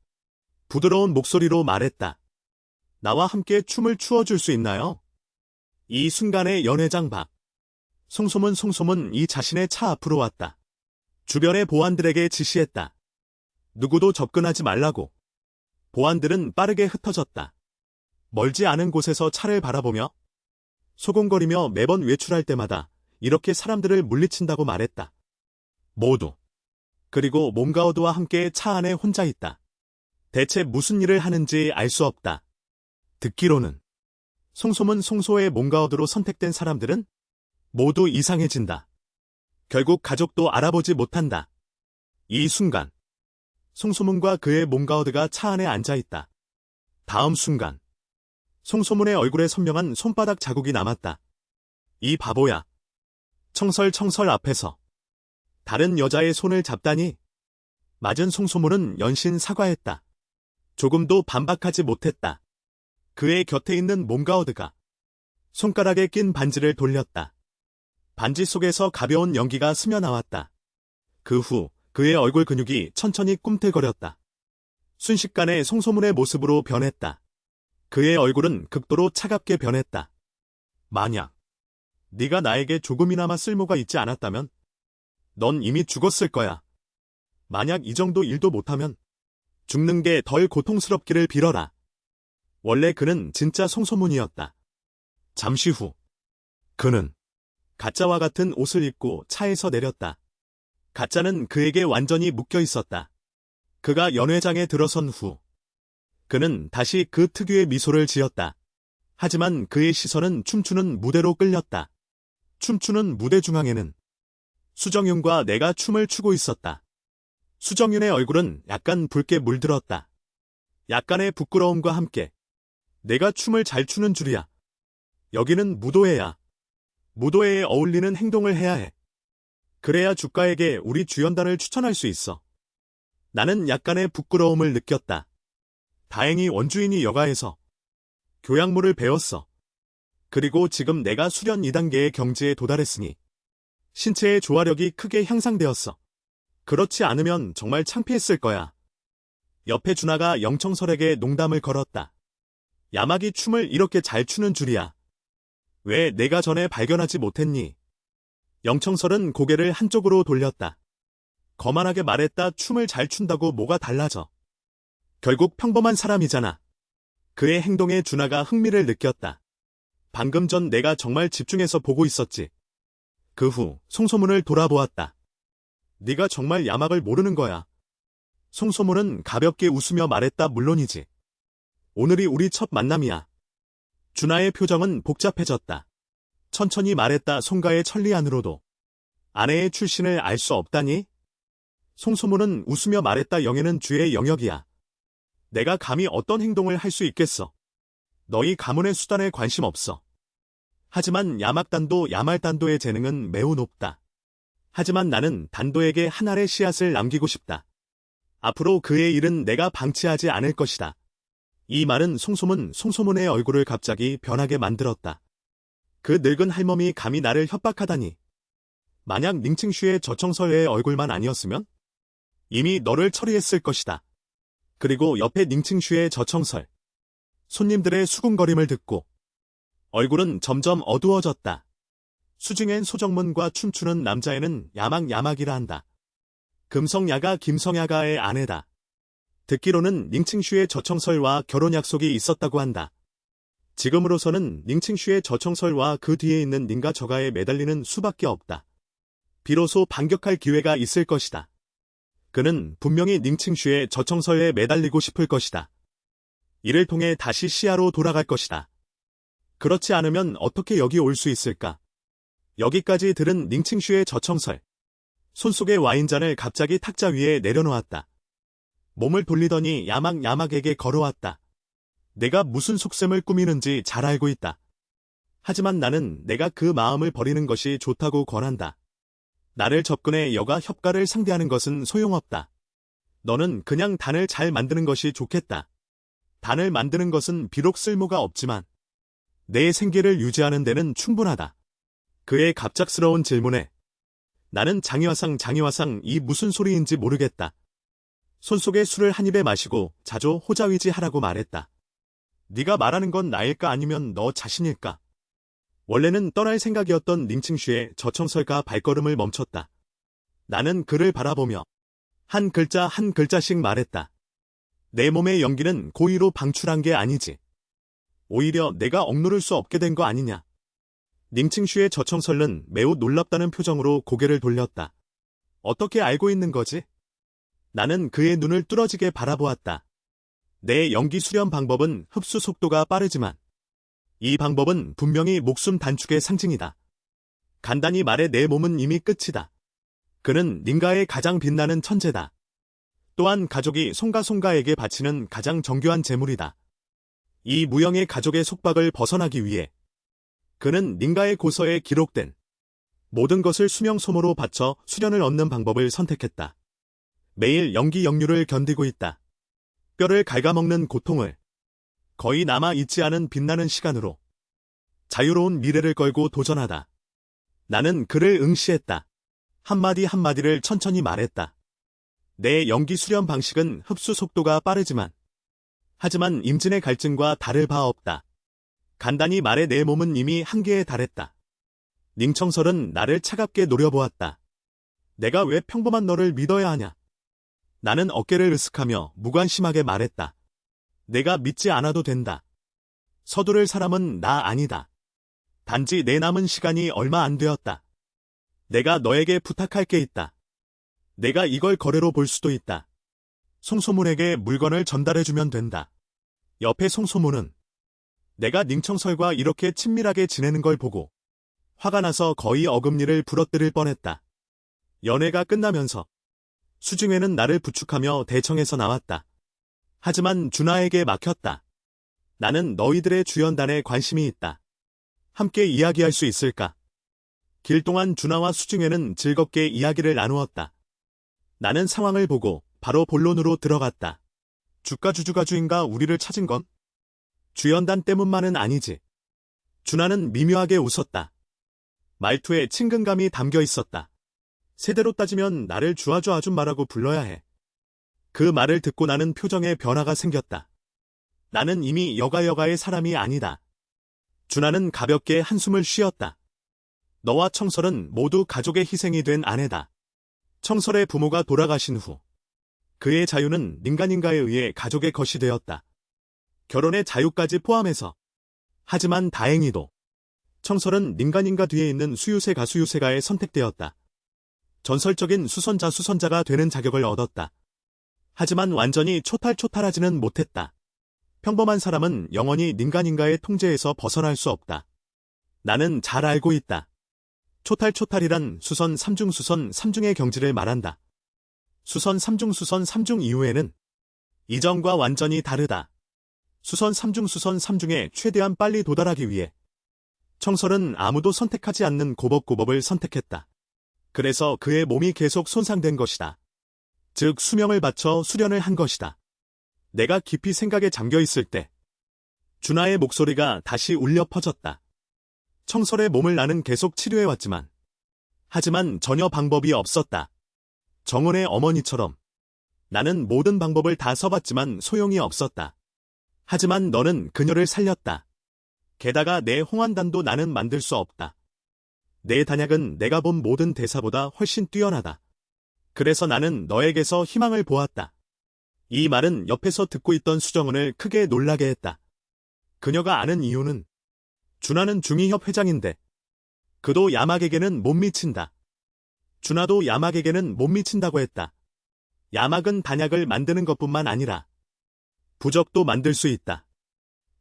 부드러운 목소리로 말했다. 나와 함께 춤을 추어줄 수 있나요? 이 순간에 연회장 밖. 송소문 이 자신의 차 앞으로 왔다. 주변의 보안들에게 지시했다. 누구도 접근하지 말라고. 보안들은 빠르게 흩어졌다. 멀지 않은 곳에서 차를 바라보며 소곤거리며 매번 외출할 때마다 이렇게 사람들을 물리친다고 말했다. 모두. 그리고 몽가우드와 함께 차 안에 혼자 있다. 대체 무슨 일을 하는지 알 수 없다. 듣기로는 송소의 몽가우드로 선택된 사람들은 모두 이상해진다. 결국 가족도 알아보지 못한다. 이 순간 송소문과 그의 몽가우드가 차 안에 앉아있다. 다음 순간 송소문의 얼굴에 선명한 손바닥 자국이 남았다. 이 바보야. 청설 앞에서 다른 여자의 손을 잡다니. 맞은 송소문은 연신 사과했다. 조금도 반박하지 못했다. 그의 곁에 있는 몽가우드가 손가락에 낀 반지를 돌렸다. 반지 속에서 가벼운 연기가 스며나왔다. 그 후 그의 얼굴 근육이 천천히 꿈틀거렸다. 순식간에 송소문의 모습으로 변했다. 그의 얼굴은 극도로 차갑게 변했다. 만약 네가 나에게 조금이나마 쓸모가 있지 않았다면 넌 이미 죽었을 거야. 만약 이 정도 일도 못하면 죽는 게 덜 고통스럽기를 빌어라. 원래 그는 진짜 송소문이었다. 잠시 후 그는 가짜와 같은 옷을 입고 차에서 내렸다. 가짜는 그에게 완전히 묶여 있었다. 그가 연회장에 들어선 후 그는 다시 그 특유의 미소를 지었다. 하지만 그의 시선은 춤추는 무대로 끌렸다. 춤추는 무대 중앙에는 수정윤과 내가 춤을 추고 있었다. 수정윤의 얼굴은 약간 붉게 물들었다. 약간의 부끄러움과 함께 내가 춤을 잘 추는 줄이야. 여기는 무도회야. 무도회에 어울리는 행동을 해야 해. 그래야 주가에게 우리 주연단을 추천할 수 있어. 나는 약간의 부끄러움을 느꼈다. 다행히 원주인이 여가에서 교양물을 배웠어. 그리고 지금 내가 수련 2단계의 경지에 도달했으니 신체의 조화력이 크게 향상되었어. 그렇지 않으면 정말 창피했을 거야. 옆에 준하가 영청설에게 농담을 걸었다. 야막이 춤을 이렇게 잘 추는 줄이야. 왜 내가 전에 발견하지 못했니? 영청설은 고개를 한쪽으로 돌렸다. 거만하게 말했다. 춤을 잘 춘다고 뭐가 달라져. 결국 평범한 사람이잖아. 그의 행동에 준하가 흥미를 느꼈다. 방금 전 내가 정말 집중해서 보고 있었지. 그 후 송소문을 돌아보았다. 네가 정말 야막을 모르는 거야. 송소문은 가볍게 웃으며 말했다. 물론이지. 오늘이 우리 첫 만남이야. 준하의 표정은 복잡해졌다. 천천히 말했다. 송가의 천리안으로도 아내의 출신을 알 수 없다니? 송소문은 웃으며 말했다. 영예는 주의 영역이야. 내가 감히 어떤 행동을 할 수 있겠어. 너희 가문의 수단에 관심 없어. 하지만 야막단도 야말단도의 재능은 매우 높다. 하지만 나는 단도에게 한 알의 씨앗을 남기고 싶다. 앞으로 그의 일은 내가 방치하지 않을 것이다. 이 말은 송소문의 얼굴을 갑자기 변하게 만들었다. 그 늙은 할멈이 감히 나를 협박하다니. 만약 닝칭슈의 저청설의 얼굴만 아니었으면 이미 너를 처리했을 것이다. 그리고 옆에 닝칭슈의 저청설. 손님들의 수군거림을 듣고 얼굴은 점점 어두워졌다. 수중엔 소정문과 춤추는 남자애는 야막이라 한다. 금성야가 김성야가의 아내다. 듣기로는 닝칭슈의 저청설과 결혼 약속이 있었다고 한다. 지금으로서는 닝칭슈의 저청설과 그 뒤에 있는 닝가 저가에 매달리는 수밖에 없다. 비로소 반격할 기회가 있을 것이다. 그는 분명히 닝칭슈의 저청설에 매달리고 싶을 것이다. 이를 통해 다시 시야로 돌아갈 것이다. 그렇지 않으면 어떻게 여기 올 수 있을까? 여기까지 들은 닝칭슈의 저청설. 손 속의 와인잔을 갑자기 탁자 위에 내려놓았다. 몸을 돌리더니 야막에게 걸어왔다. 내가 무슨 속셈을 꾸미는지 잘 알고 있다. 하지만 나는 내가 그 마음을 버리는 것이 좋다고 권한다. 나를 접근해 여가 협가를 상대하는 것은 소용없다. 너는 그냥 단을 잘 만드는 것이 좋겠다. 단을 만드는 것은 비록 쓸모가 없지만 내 생계를 유지하는 데는 충분하다. 그의 갑작스러운 질문에 나는 장이화상 이 무슨 소리인지 모르겠다. 손 속에 술을 한 입에 마시고 자조 호자위지 하라고 말했다. 네가 말하는 건 나일까 아니면 너 자신일까? 원래는 떠날 생각이었던 닝칭슈의 저청설가 발걸음을 멈췄다. 나는 그를 바라보며 한 글자 한 글자씩 말했다. 내 몸의 연기는 고의로 방출한 게 아니지. 오히려 내가 억누를 수 없게 된 거 아니냐. 닝칭슈의 저청설은 매우 놀랍다는 표정으로 고개를 돌렸다. 어떻게 알고 있는 거지? 나는 그의 눈을 뚫어지게 바라보았다. 내 연기 수련 방법은 흡수 속도가 빠르지만 이 방법은 분명히 목숨 단축의 상징이다. 간단히 말해 내 몸은 이미 끝이다. 그는 닝가의 가장 빛나는 천재다. 또한 가족이 송가에게 바치는 가장 정교한 제물이다. 이 무형의 가족의 속박을 벗어나기 위해 그는 닝가의 고서에 기록된 모든 것을 수명소모로 바쳐 수련을 얻는 방법을 선택했다. 매일 연기 역류를 견디고 있다. 뼈를 갉아먹는 고통을 거의 남아있지 않은 빛나는 시간으로 자유로운 미래를 걸고 도전하다. 나는 그를 응시했다. 한마디 한마디를 천천히 말했다. 내 연기 수련 방식은 흡수 속도가 빠르지만 하지만 임진의 갈증과 다를 바 없다. 간단히 말해 내 몸은 이미 한계에 달했다. 닝청설은 나를 차갑게 노려보았다. 내가 왜 평범한 너를 믿어야 하냐? 나는 어깨를 으쓱하며 무관심하게 말했다. 내가 믿지 않아도 된다. 서두를 사람은 나 아니다. 단지 내 남은 시간이 얼마 안 되었다. 내가 너에게 부탁할 게 있다. 내가 이걸 거래로 볼 수도 있다. 송소문에게 물건을 전달해주면 된다. 옆에 송소문은 내가 닝청설과 이렇게 친밀하게 지내는 걸 보고 화가 나서 거의 어금니를 부러뜨릴 뻔했다. 연애가 끝나면서 수중에는 나를 부축하며 대청에서 나왔다. 하지만 준하에게 막혔다. 나는 너희들의 주연단에 관심이 있다. 함께 이야기할 수 있을까? 길 동안 준하와 수중에는 즐겁게 이야기를 나누었다. 나는 상황을 보고 바로 본론으로 들어갔다. 주가주인가 우리를 찾은 건? 주연단 때문만은 아니지. 준하는 미묘하게 웃었다. 말투에 친근감이 담겨 있었다. 세대로 따지면 나를 주아주 아줌마라고 불러야 해. 그 말을 듣고 나는 표정에 변화가 생겼다. 나는 이미 여가여가의 사람이 아니다. 준하는 가볍게 한숨을 쉬었다. 너와 청설은 모두 가족의 희생이 된 아내다. 청설의 부모가 돌아가신 후 그의 자유는 닌가닌가에 의해 가족의 것이 되었다. 결혼의 자유까지 포함해서. 하지만 다행히도 청설은 닌가닌가 뒤에 있는 수유세가 수유세가에 선택되었다. 전설적인 수선자가 되는 자격을 얻었다. 하지만 완전히 초탈하지는 못했다. 평범한 사람은 영원히 닌가닌가의 통제에서 벗어날 수 없다. 나는 잘 알고 있다. 초탈이란 수선 3중의 경지를 말한다. 수선 3중 이후에는 이전과 완전히 다르다. 수선 3중에 최대한 빨리 도달하기 위해 청설은 아무도 선택하지 않는 고법을 선택했다. 그래서 그의 몸이 계속 손상된 것이다. 즉 수명을 바쳐 수련을 한 것이다. 내가 깊이 생각에 잠겨 있을 때 준하의 목소리가 다시 울려 퍼졌다. 청설의 몸을 나는 계속 치료해왔지만 하지만 전혀 방법이 없었다. 정은의 어머니처럼 나는 모든 방법을 다 써봤지만 소용이 없었다. 하지만 너는 그녀를 살렸다. 게다가 내 홍환단도 나는 만들 수 없다. 내 단약은 내가 본 모든 대사보다 훨씬 뛰어나다. 그래서 나는 너에게서 희망을 보았다. 이 말은 옆에서 듣고 있던 수정은을 크게 놀라게 했다. 그녀가 아는 이유는 준하는 중의협 회장인데 그도 야막에게는 못 미친다. 준하도 야막에게는 못 미친다고 했다. 야막은 단약을 만드는 것뿐만 아니라 부적도 만들 수 있다.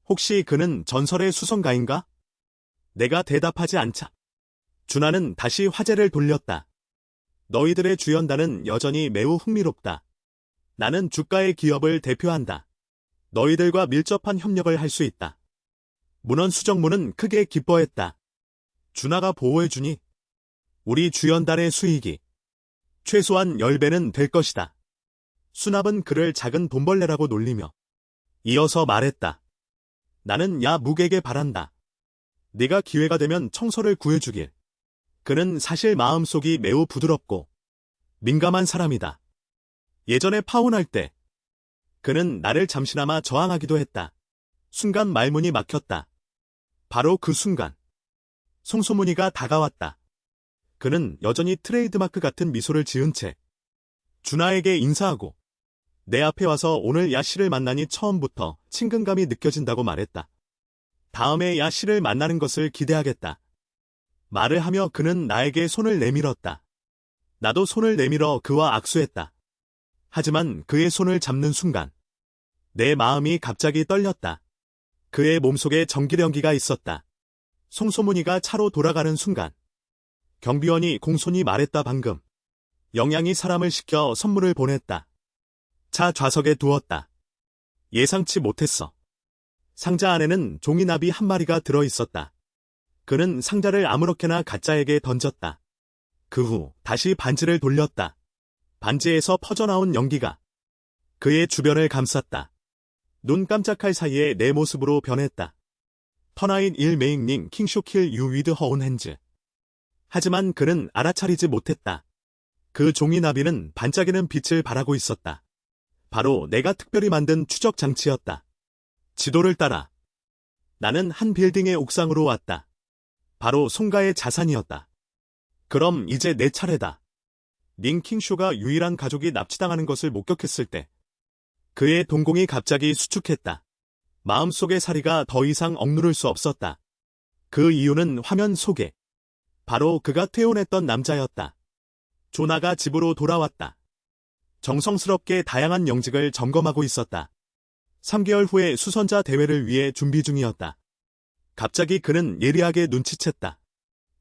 혹시 그는 전설의 수성가인가? 내가 대답하지 않자 준하는 다시 화제를 돌렸다. 너희들의 주연단은 여전히 매우 흥미롭다. 나는 주가의 기업을 대표한다. 너희들과 밀접한 협력을 할 수 있다. 문원 수정무는 크게 기뻐했다. 준하가 보호해주니 우리 주연단의 수익이 최소한 10배는 될 것이다. 수납은 그를 작은 돈벌레라고 놀리며 이어서 말했다. 나는 야묵에게 바란다. 네가 기회가 되면 청설을 구해주길. 그는 사실 마음속이 매우 부드럽고 민감한 사람이다. 예전에 파혼할 때 그는 나를 잠시나마 저항하기도 했다. 순간 말문이 막혔다. 바로 그 순간 송소문이가 다가왔다. 그는 여전히 트레이드마크 같은 미소를 지은 채 준하에게 인사하고 내 앞에 와서 오늘 야씨를 만나니 처음부터 친근감이 느껴진다고 말했다. 다음에 야씨를 만나는 것을 기대하겠다. 말을 하며 그는 나에게 손을 내밀었다. 나도 손을 내밀어 그와 악수했다. 하지만 그의 손을 잡는 순간 내 마음이 갑자기 떨렸다. 그의 몸속에 전기련기가 있었다. 송소문이가 차로 돌아가는 순간 경비원이 공손히 말했다. 방금 영양이 사람을 시켜 선물을 보냈다. 차 좌석에 두었다. 예상치 못했어. 상자 안에는 종이나비 한 마리가 들어있었다. 그는 상자를 아무렇게나 가짜에게 던졌다. 그 후 다시 반지를 돌렸다. 반지에서 퍼져나온 연기가 그의 주변을 감쌌다. 눈 깜짝할 사이에 내 모습으로 변했다. 터나인 일 메잉닝 킹쇼킬 유 위드 허운 핸즈. 하지만 그는 알아차리지 못했다. 그 종이나비는 반짝이는 빛을 발하고 있었다. 바로 내가 특별히 만든 추적 장치였다. 지도를 따라 나는 한 빌딩의 옥상으로 왔다. 바로 송가의 자산이었다. 그럼 이제 내 차례다. 닝 킹쇼가 유일한 가족이 납치당하는 것을 목격했을 때 그의 동공이 갑자기 수축했다. 마음속의 사리가 더 이상 억누를 수 없었다. 그 이유는 화면 속에 바로 그가 퇴원했던 남자였다. 조나가 집으로 돌아왔다. 정성스럽게 다양한 영직을 점검하고 있었다. 3개월 후에 수선자 대회를 위해 준비 중이었다. 갑자기 그는 예리하게 눈치챘다.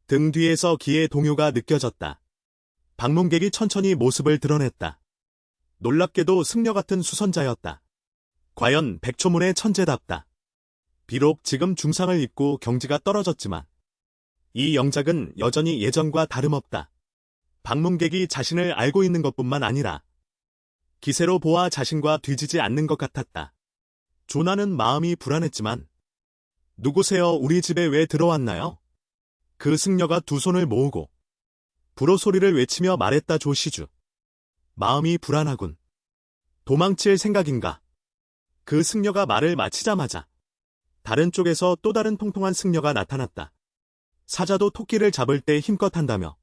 등 뒤에서 기의 동요가 느껴졌다. 방문객이 천천히 모습을 드러냈다. 놀랍게도 승려 같은 수선자였다. 과연 백초문의 천재답다. 비록 지금 중상을 입고 경지가 떨어졌지만 이 영작은 여전히 예전과 다름없다. 방문객이 자신을 알고 있는 것뿐만 아니라 기세로 보아 자신과 뒤지지 않는 것 같았다. 조나는 마음이 불안했지만 누구세요? 우리 집에 왜 들어왔나요? 그 승려가 두 손을 모으고 불호 소리를 외치며 말했다. 조시주. 마음이 불안하군. 도망칠 생각인가? 그 승려가 말을 마치자마자 다른 쪽에서 또 다른 통통한 승려가 나타났다. 사자도 토끼를 잡을 때 힘껏 한다며.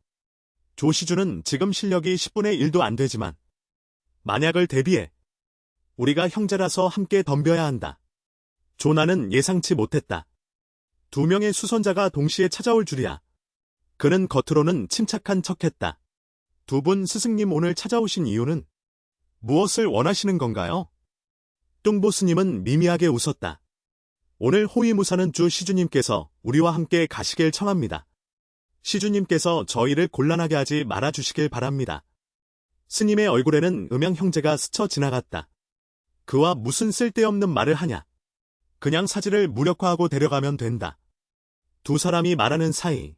조시주는 지금 실력이 10분의 1도 안 되지만 만약을 대비해 우리가 형제라서 함께 덤벼야 한다. 조나는 예상치 못했다. 두 명의 수선자가 동시에 찾아올 줄이야. 그는 겉으로는 침착한 척했다. 두 분 스승님 오늘 찾아오신 이유는 무엇을 원하시는 건가요? 뚱보스님은 미미하게 웃었다. 오늘 호위무사는 주 시주님께서 우리와 함께 가시길 청합니다. 시주님께서 저희를 곤란하게 하지 말아주시길 바랍니다. 스님의 얼굴에는 음양 형제가 스쳐 지나갔다. 그와 무슨 쓸데없는 말을 하냐. 그냥 사지를 무력화하고 데려가면 된다. 두 사람이 말하는 사이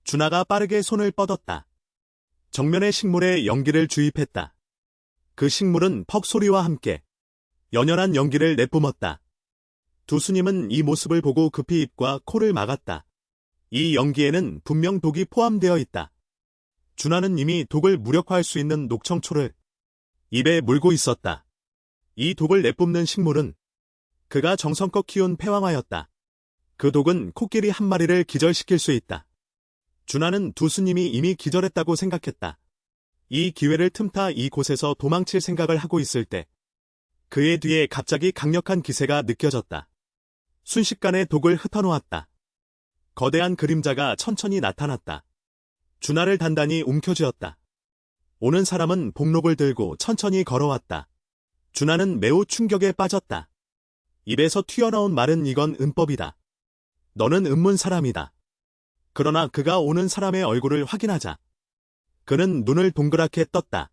준하가 빠르게 손을 뻗었다. 정면의 식물에 연기를 주입했다. 그 식물은 퍽 소리와 함께 연연한 연기를 내뿜었다. 두 스님은 이 모습을 보고 급히 입과 코를 막았다. 이 연기에는 분명 독이 포함되어 있다. 준하는 이미 독을 무력화할 수 있는 녹청초를 입에 물고 있었다. 이 독을 내뿜는 식물은 그가 정성껏 키운 패왕화였다. 그 독은 코끼리 한 마리를 기절시킬 수 있다. 준하는 두 스님이 이미 기절했다고 생각했다. 이 기회를 틈타 이곳에서 도망칠 생각을 하고 있을 때 그의 뒤에 갑자기 강력한 기세가 느껴졌다. 순식간에 독을 흩어놓았다. 거대한 그림자가 천천히 나타났다. 준하를 단단히 움켜쥐었다. 오는 사람은 복록을 들고 천천히 걸어왔다. 준하는 매우 충격에 빠졌다. 입에서 튀어나온 말은 이건 은법이다. 너는 은문 사람이다. 그러나 그가 오는 사람의 얼굴을 확인하자 그는 눈을 동그랗게 떴다.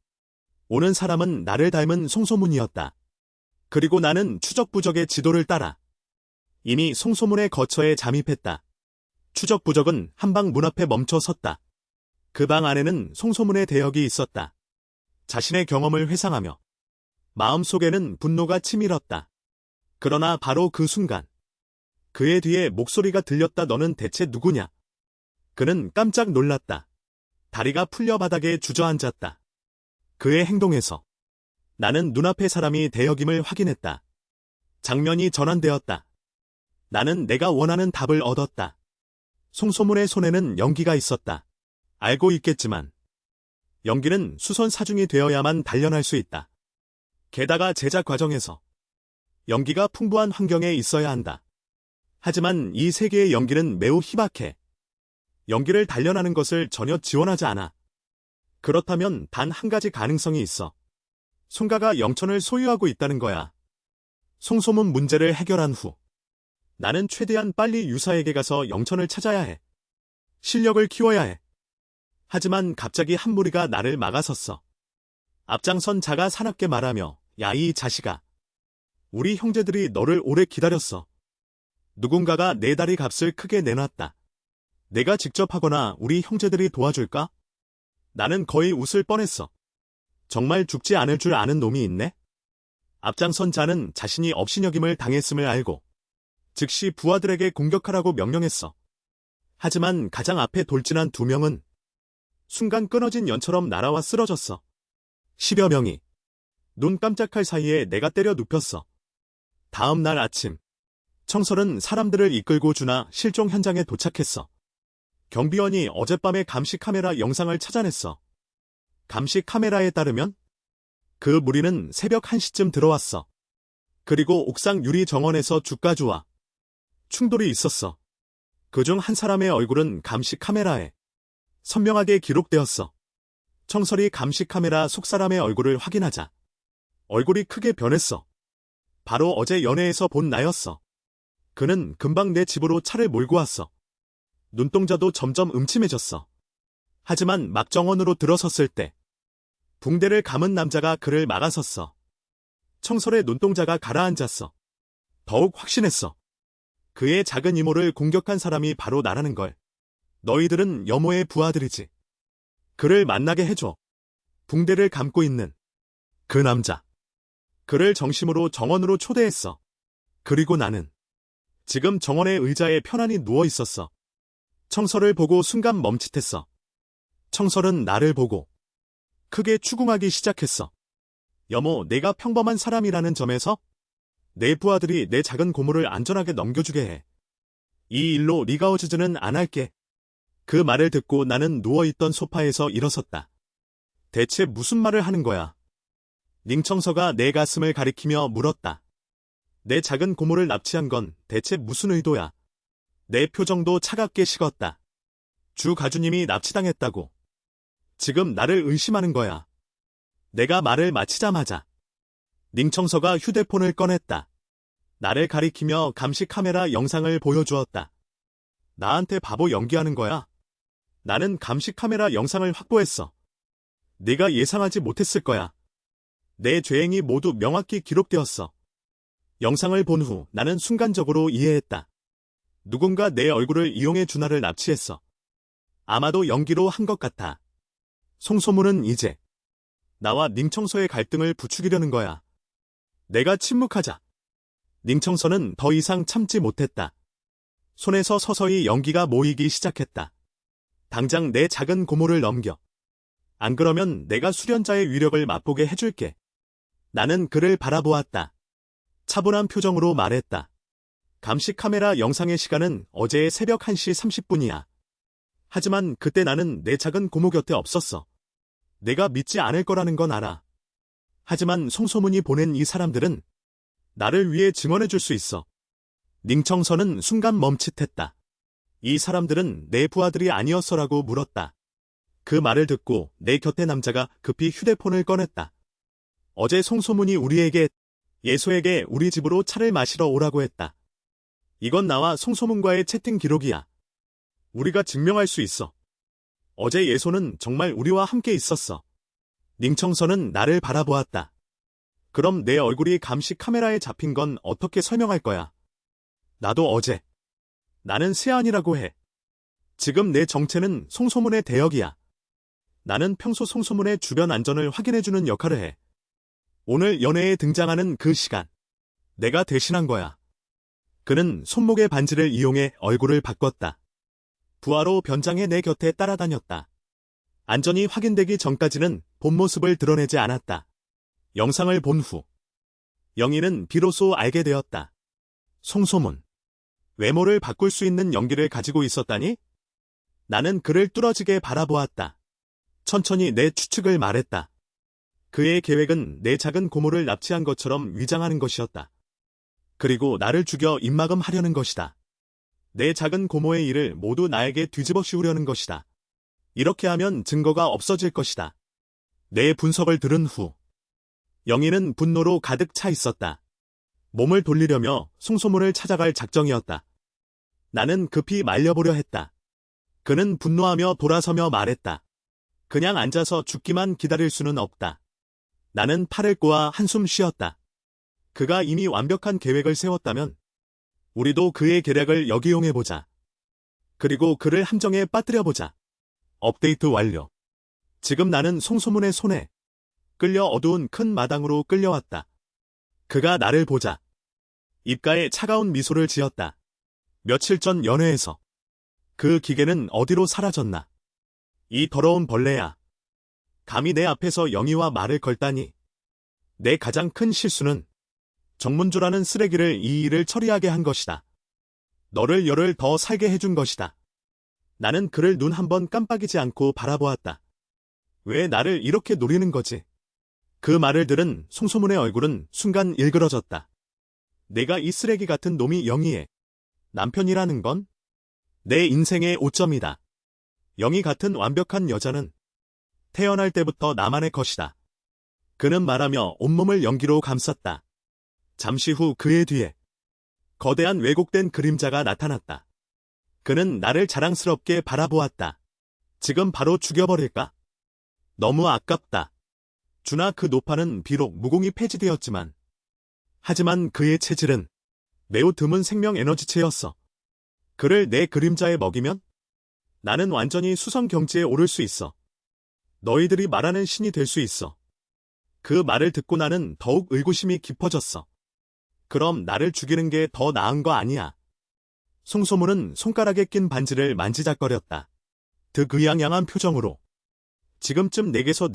오는 사람은 나를 닮은 송소문이었다. 그리고 나는 추적부적의 지도를 따라 이미 송소문의 거처에 잠입했다. 추적부적은 한방 문 앞에 멈춰 섰다. 그 방 안에는 송소문의 대역이 있었다. 자신의 경험을 회상하며 마음속에는 분노가 치밀었다. 그러나 바로 그 순간 그의 뒤에 목소리가 들렸다. 너는 대체 누구냐? 그는 깜짝 놀랐다. 다리가 풀려 바닥에 주저앉았다. 그의 행동에서 나는 눈앞의 사람이 대역임을 확인했다. 장면이 전환되었다. 나는 내가 원하는 답을 얻었다. 송소문의 손에는 연기가 있었다. 알고 있겠지만 연기는 수선 사중이 되어야만 단련할 수 있다. 게다가 제작 과정에서 연기가 풍부한 환경에 있어야 한다. 하지만 이 세계의 연기는 매우 희박해. 연기를 단련하는 것을 전혀 지원하지 않아. 그렇다면 단 한 가지 가능성이 있어. 송가가 영천을 소유하고 있다는 거야. 송소문 문제를 해결한 후 나는 최대한 빨리 유사에게 가서 영천을 찾아야 해. 실력을 키워야 해. 하지만 갑자기 한 무리가 나를 막아섰어. 앞장선 자가 사납게 말하며 야, 이 자식아. 우리 형제들이 너를 오래 기다렸어. 누군가가 내 다리 값을 크게 내놨다. 내가 직접 하거나 우리 형제들이 도와줄까? 나는 거의 웃을 뻔했어. 정말 죽지 않을 줄 아는 놈이 있네? 앞장선 자는 자신이 업신여김을 당했음을 알고 즉시 부하들에게 공격하라고 명령했어. 하지만 가장 앞에 돌진한 두 명은 순간 끊어진 연처럼 날아와 쓰러졌어. 10여 명이 눈 깜짝할 사이에 내가 때려 눕혔어. 다음 날 아침 청설은 사람들을 이끌고 준하 실종 현장에 도착했어. 경비원이 어젯밤에 감시 카메라 영상을 찾아냈어. 감시 카메라에 따르면 그 무리는 새벽 1시쯤 들어왔어. 그리고 옥상 유리 정원에서 주가주와 충돌이 있었어. 그중 한 사람의 얼굴은 감시 카메라에 선명하게 기록되었어. 청설이 감시 카메라 속 사람의 얼굴을 확인하자 얼굴이 크게 변했어. 바로 어제 연회에서 본 나였어. 그는 금방 내 집으로 차를 몰고 왔어. 눈동자도 점점 음침해졌어. 하지만 막 정원으로 들어섰을 때 붕대를 감은 남자가 그를 막아섰어. 청설의 눈동자가 가라앉았어. 더욱 확신했어. 그의 작은 이모를 공격한 사람이 바로 나라는 걸. 너희들은 여모의 부하들이지. 그를 만나게 해줘. 붕대를 감고 있는 그 남자. 그를 정심으로 정원으로 초대했어. 그리고 나는 지금 정원의 의자에 편안히 누워 있었어. 청설을 보고 순간 멈칫했어. 청설은 나를 보고 크게 추궁하기 시작했어. 여모, 내가 평범한 사람이라는 점에서 내 부하들이 내 작은 고모를 안전하게 넘겨주게 해. 이 일로 리가워즈는 안 할게. 그 말을 듣고 나는 누워있던 소파에서 일어섰다. 대체 무슨 말을 하는 거야? 닝청서가 내 가슴을 가리키며 물었다. 내 작은 고모를 납치한 건 대체 무슨 의도야? 내 표정도 차갑게 식었다. 주 가주님이 납치당했다고. 지금 나를 의심하는 거야. 내가 말을 마치자마자 닝청서가 휴대폰을 꺼냈다. 나를 가리키며 감시 카메라 영상을 보여주었다. 나한테 바보 연기하는 거야? 나는 감시 카메라 영상을 확보했어. 네가 예상하지 못했을 거야. 내 죄행이 모두 명확히 기록되었어. 영상을 본 후 나는 순간적으로 이해했다. 누군가 내 얼굴을 이용해 준하를 납치했어. 아마도 연기로 한 것 같아. 송소문은 이제 나와 닝청서의 갈등을 부추기려는 거야. 내가 침묵하자 닝청서는 더 이상 참지 못했다. 손에서 서서히 연기가 모이기 시작했다. 당장 내 작은 고모를 넘겨. 안 그러면 내가 수련자의 위력을 맛보게 해줄게. 나는 그를 바라보았다. 차분한 표정으로 말했다. 감시 카메라 영상의 시간은 어제의 새벽 1시 30분이야. 하지만 그때 나는 내 작은 고모 곁에 없었어. 내가 믿지 않을 거라는 건 알아. 하지만 송소문이 보낸 이 사람들은 나를 위해 증언해줄 수 있어. 닝청서는 순간 멈칫했다. 이 사람들은 내 부하들이 아니었어라고 물었다. 그 말을 듣고 내 곁에 남자가 급히 휴대폰을 꺼냈다. 어제 송소문이 우리에게 예소에게 우리 집으로 차를 마시러 오라고 했다. 이건 나와 송소문과의 채팅 기록이야. 우리가 증명할 수 있어. 어제 예소는 정말 우리와 함께 있었어. 닝청서는 나를 바라보았다. 그럼 내 얼굴이 감시 카메라에 잡힌 건 어떻게 설명할 거야? 나도 어제. 나는 세안이라고 해. 지금 내 정체는 송소문의 대역이야. 나는 평소 송소문의 주변 안전을 확인해주는 역할을 해. 오늘 연애에 등장하는 그 시간. 내가 대신한 거야. 그는 손목의 반지를 이용해 얼굴을 바꿨다. 부하로 변장해 내 곁에 따라다녔다. 안전이 확인되기 전까지는 본 모습을 드러내지 않았다. 영상을 본 후 영희는 비로소 알게 되었다. 송소문. 외모를 바꿀 수 있는 연기를 가지고 있었다니? 나는 그를 뚫어지게 바라보았다. 천천히 내 추측을 말했다. 그의 계획은 내 작은 고모를 납치한 것처럼 위장하는 것이었다. 그리고 나를 죽여 입막음하려는 것이다. 내 작은 고모의 일을 모두 나에게 뒤집어 씌우려는 것이다. 이렇게 하면 증거가 없어질 것이다. 내 분석을 들은 후 영희는 분노로 가득 차 있었다. 몸을 돌리려며 송소문을 찾아갈 작정이었다. 나는 급히 말려보려 했다. 그는 분노하며 돌아서며 말했다. 그냥 앉아서 죽기만 기다릴 수는 없다. 나는 팔을 꼬아 한숨 쉬었다. 그가 이미 완벽한 계획을 세웠다면 우리도 그의 계략을 역이용해보자. 그리고 그를 함정에 빠뜨려보자. 업데이트 완료. 지금 나는 송소문의 손에 끌려 어두운 큰 마당으로 끌려왔다. 그가 나를 보자 입가에 차가운 미소를 지었다. 며칠 전 연회에서 그 기계는 어디로 사라졌나? 이 더러운 벌레야. 감히 내 앞에서 영희와 말을 걸다니. 내 가장 큰 실수는 정문주라는 쓰레기를 이 일을 처리하게 한 것이다. 너를 열흘 더 살게 해준 것이다. 나는 그를 눈 한 번 깜빡이지 않고 바라보았다. 왜 나를 이렇게 노리는 거지? 그 말을 들은 송소문의 얼굴은 순간 일그러졌다. 내가 이 쓰레기 같은 놈이 영희의 남편이라는 건 내 인생의 오점이다. 영희 같은 완벽한 여자는 태어날 때부터 나만의 것이다. 그는 말하며 온몸을 연기로 감쌌다. 잠시 후 그의 뒤에 거대한 왜곡된 그림자가 나타났다. 그는 나를 자랑스럽게 바라보았다. 지금 바로 죽여버릴까? 너무 아깝다. 준하 그 노파는 비록 무공이 폐지되었지만 하지만 그의 체질은 매우 드문 생명 에너지체였어. 그를 내 그림자에 먹이면 나는 완전히 수성 경지에 오를 수 있어. 너희들이 말하는 신이 될 수 있어. 그 말을 듣고 나는 더욱 의구심이 깊어졌어. 그럼 나를 죽이는 게 더 나은 거 아니야? 송소문은 손가락에 낀 반지를 만지작거렸다. 득의양양한 표정으로. 지금쯤 내게서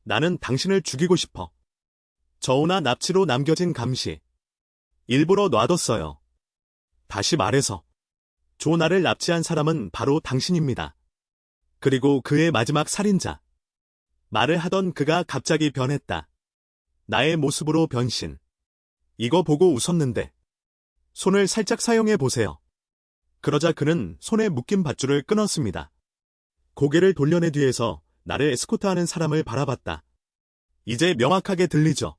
나는 당신을 죽이고 싶어. 저우나 납치로 남겨진 감시. 일부러 놔뒀어요. 다시 말해서 조나를 납치한 사람은 바로 당신입니다. 그리고 그의 마지막 살인자. 말을 하던 그가 갑자기 변했다. 나의 모습으로 변신. 이거 보고 웃었는데. 손을 살짝 사용해 보세요. 그러자 그는 손에 묶인 밧줄을 끊었습니다. 고개를 돌려내 뒤에서 나를 에스코트하는 사람을 바라봤다. 이제 명확하게 들리죠?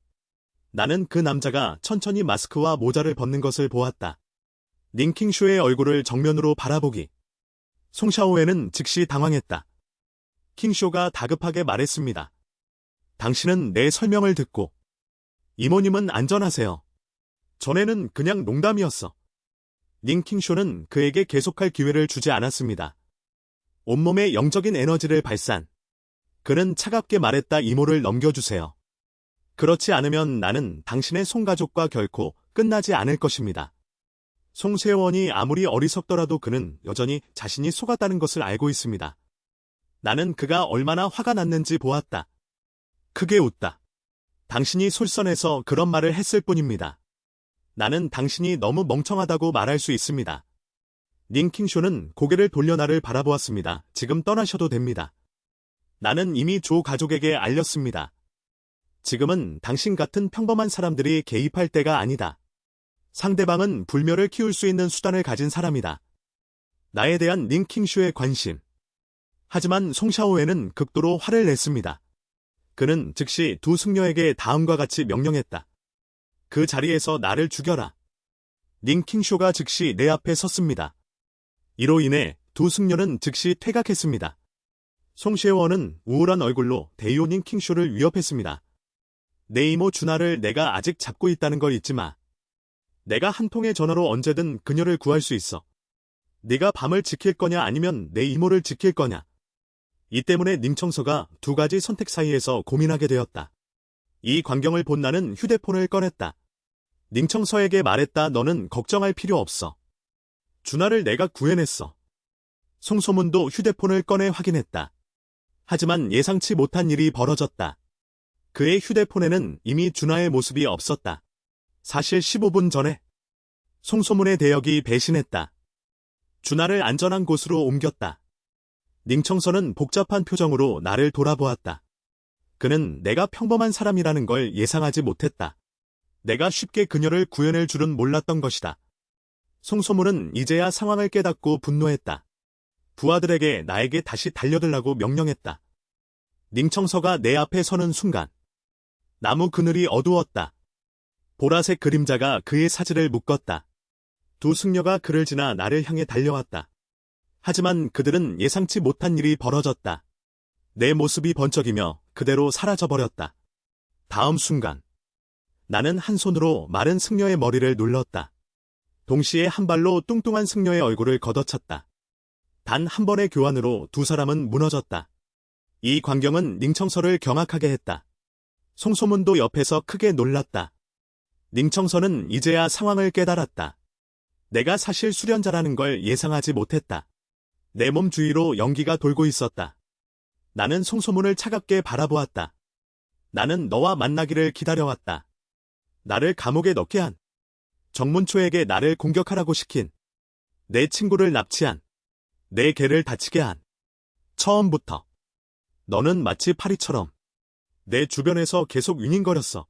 나는 그 남자가 천천히 마스크와 모자를 벗는 것을 보았다. 닝킹쇼의 얼굴을 정면으로 바라보기. 송샤오에는 즉시 당황했다. 킹쇼가 다급하게 말했습니다. 당신은 내 설명을 듣고. 이모님은 안전하세요. 전에는 그냥 농담이었어. 닝킹쇼는 그에게 계속할 기회를 주지 않았습니다. 온몸에 영적인 에너지를 발산. 그는 차갑게 말했다. 이모를 넘겨주세요. 그렇지 않으면 나는 당신의 송가족과 결코 끝나지 않을 것입니다. 송세원이 아무리 어리석더라도 그는 여전히 자신이 속았다는 것을 알고 있습니다. 나는 그가 얼마나 화가 났는지 보았다. 크게 웃다. 당신이 솔선해서 그런 말을 했을 뿐입니다. 나는 당신이 너무 멍청하다고 말할 수 있습니다. 닝킹쇼는 고개를 돌려 나를 바라보았습니다. 지금 떠나셔도 됩니다. 나는 이미 조 가족에게 알렸습니다. 지금은 당신 같은 평범한 사람들이 개입할 때가 아니다. 상대방은 불멸을 키울 수 있는 수단을 가진 사람이다. 나에 대한 닝킹쇼의 관심. 하지만 송샤오에는 극도로 화를 냈습니다. 그는 즉시 두 승려에게 다음과 같이 명령했다. 그 자리에서 나를 죽여라. 닝킹쇼가 즉시 내 앞에 섰습니다. 이로 인해 두 승려는 즉시 퇴각했습니다. 송시에원은 우울한 얼굴로 대요 닝킹쇼를 위협했습니다. 내 이모 준하를 내가 아직 잡고 있다는 걸 잊지 마. 내가 한 통의 전화로 언제든 그녀를 구할 수 있어. 네가 밤을 지킬 거냐 아니면 내 이모를 지킬 거냐. 이 때문에 닝청서가 두 가지 선택 사이에서 고민하게 되었다. 이 광경을 본 나는 휴대폰을 꺼냈다. 닝청서에게 말했다. 너는 걱정할 필요 없어. 준하를 내가 구해냈어. 송소문도 휴대폰을 꺼내 확인했다. 하지만 예상치 못한 일이 벌어졌다. 그의 휴대폰에는 이미 준하의 모습이 없었다. 사실 15분 전에 송소문의 대역이 배신했다. 준하를 안전한 곳으로 옮겼다. 닝청서는 복잡한 표정으로 나를 돌아보았다. 그는 내가 평범한 사람이라는 걸 예상하지 못했다. 내가 쉽게 그녀를 구해낼 줄은 몰랐던 것이다. 송소문은 이제야 상황을 깨닫고 분노했다. 부하들에게 나에게 다시 달려들라고 명령했다. 닝청서가 내 앞에 서는 순간 나무 그늘이 어두웠다. 보라색 그림자가 그의 사지를 묶었다. 두 승려가 그를 지나 나를 향해 달려왔다. 하지만 그들은 예상치 못한 일이 벌어졌다. 내 모습이 번쩍이며 그대로 사라져버렸다. 다음 순간 나는 한 손으로 마른 승려의 머리를 눌렀다. 동시에 한 발로 뚱뚱한 승려의 얼굴을 걷어찼다. 단 한 번의 교환으로 두 사람은 무너졌다. 이 광경은 닝청서를 경악하게 했다. 송소문도 옆에서 크게 놀랐다. 닝청서는 이제야 상황을 깨달았다. 내가 사실 수련자라는 걸 예상하지 못했다. 내 몸 주위로 연기가 돌고 있었다. 나는 송소문을 차갑게 바라보았다. 나는 너와 만나기를 기다려왔다. 나를 감옥에 넣게 한, 정문초에게 나를 공격하라고 시킨, 내 친구를 납치한, 내 개를 다치게 한, 처음부터 너는 마치 파리처럼 내 주변에서 계속 윙윙거렸어.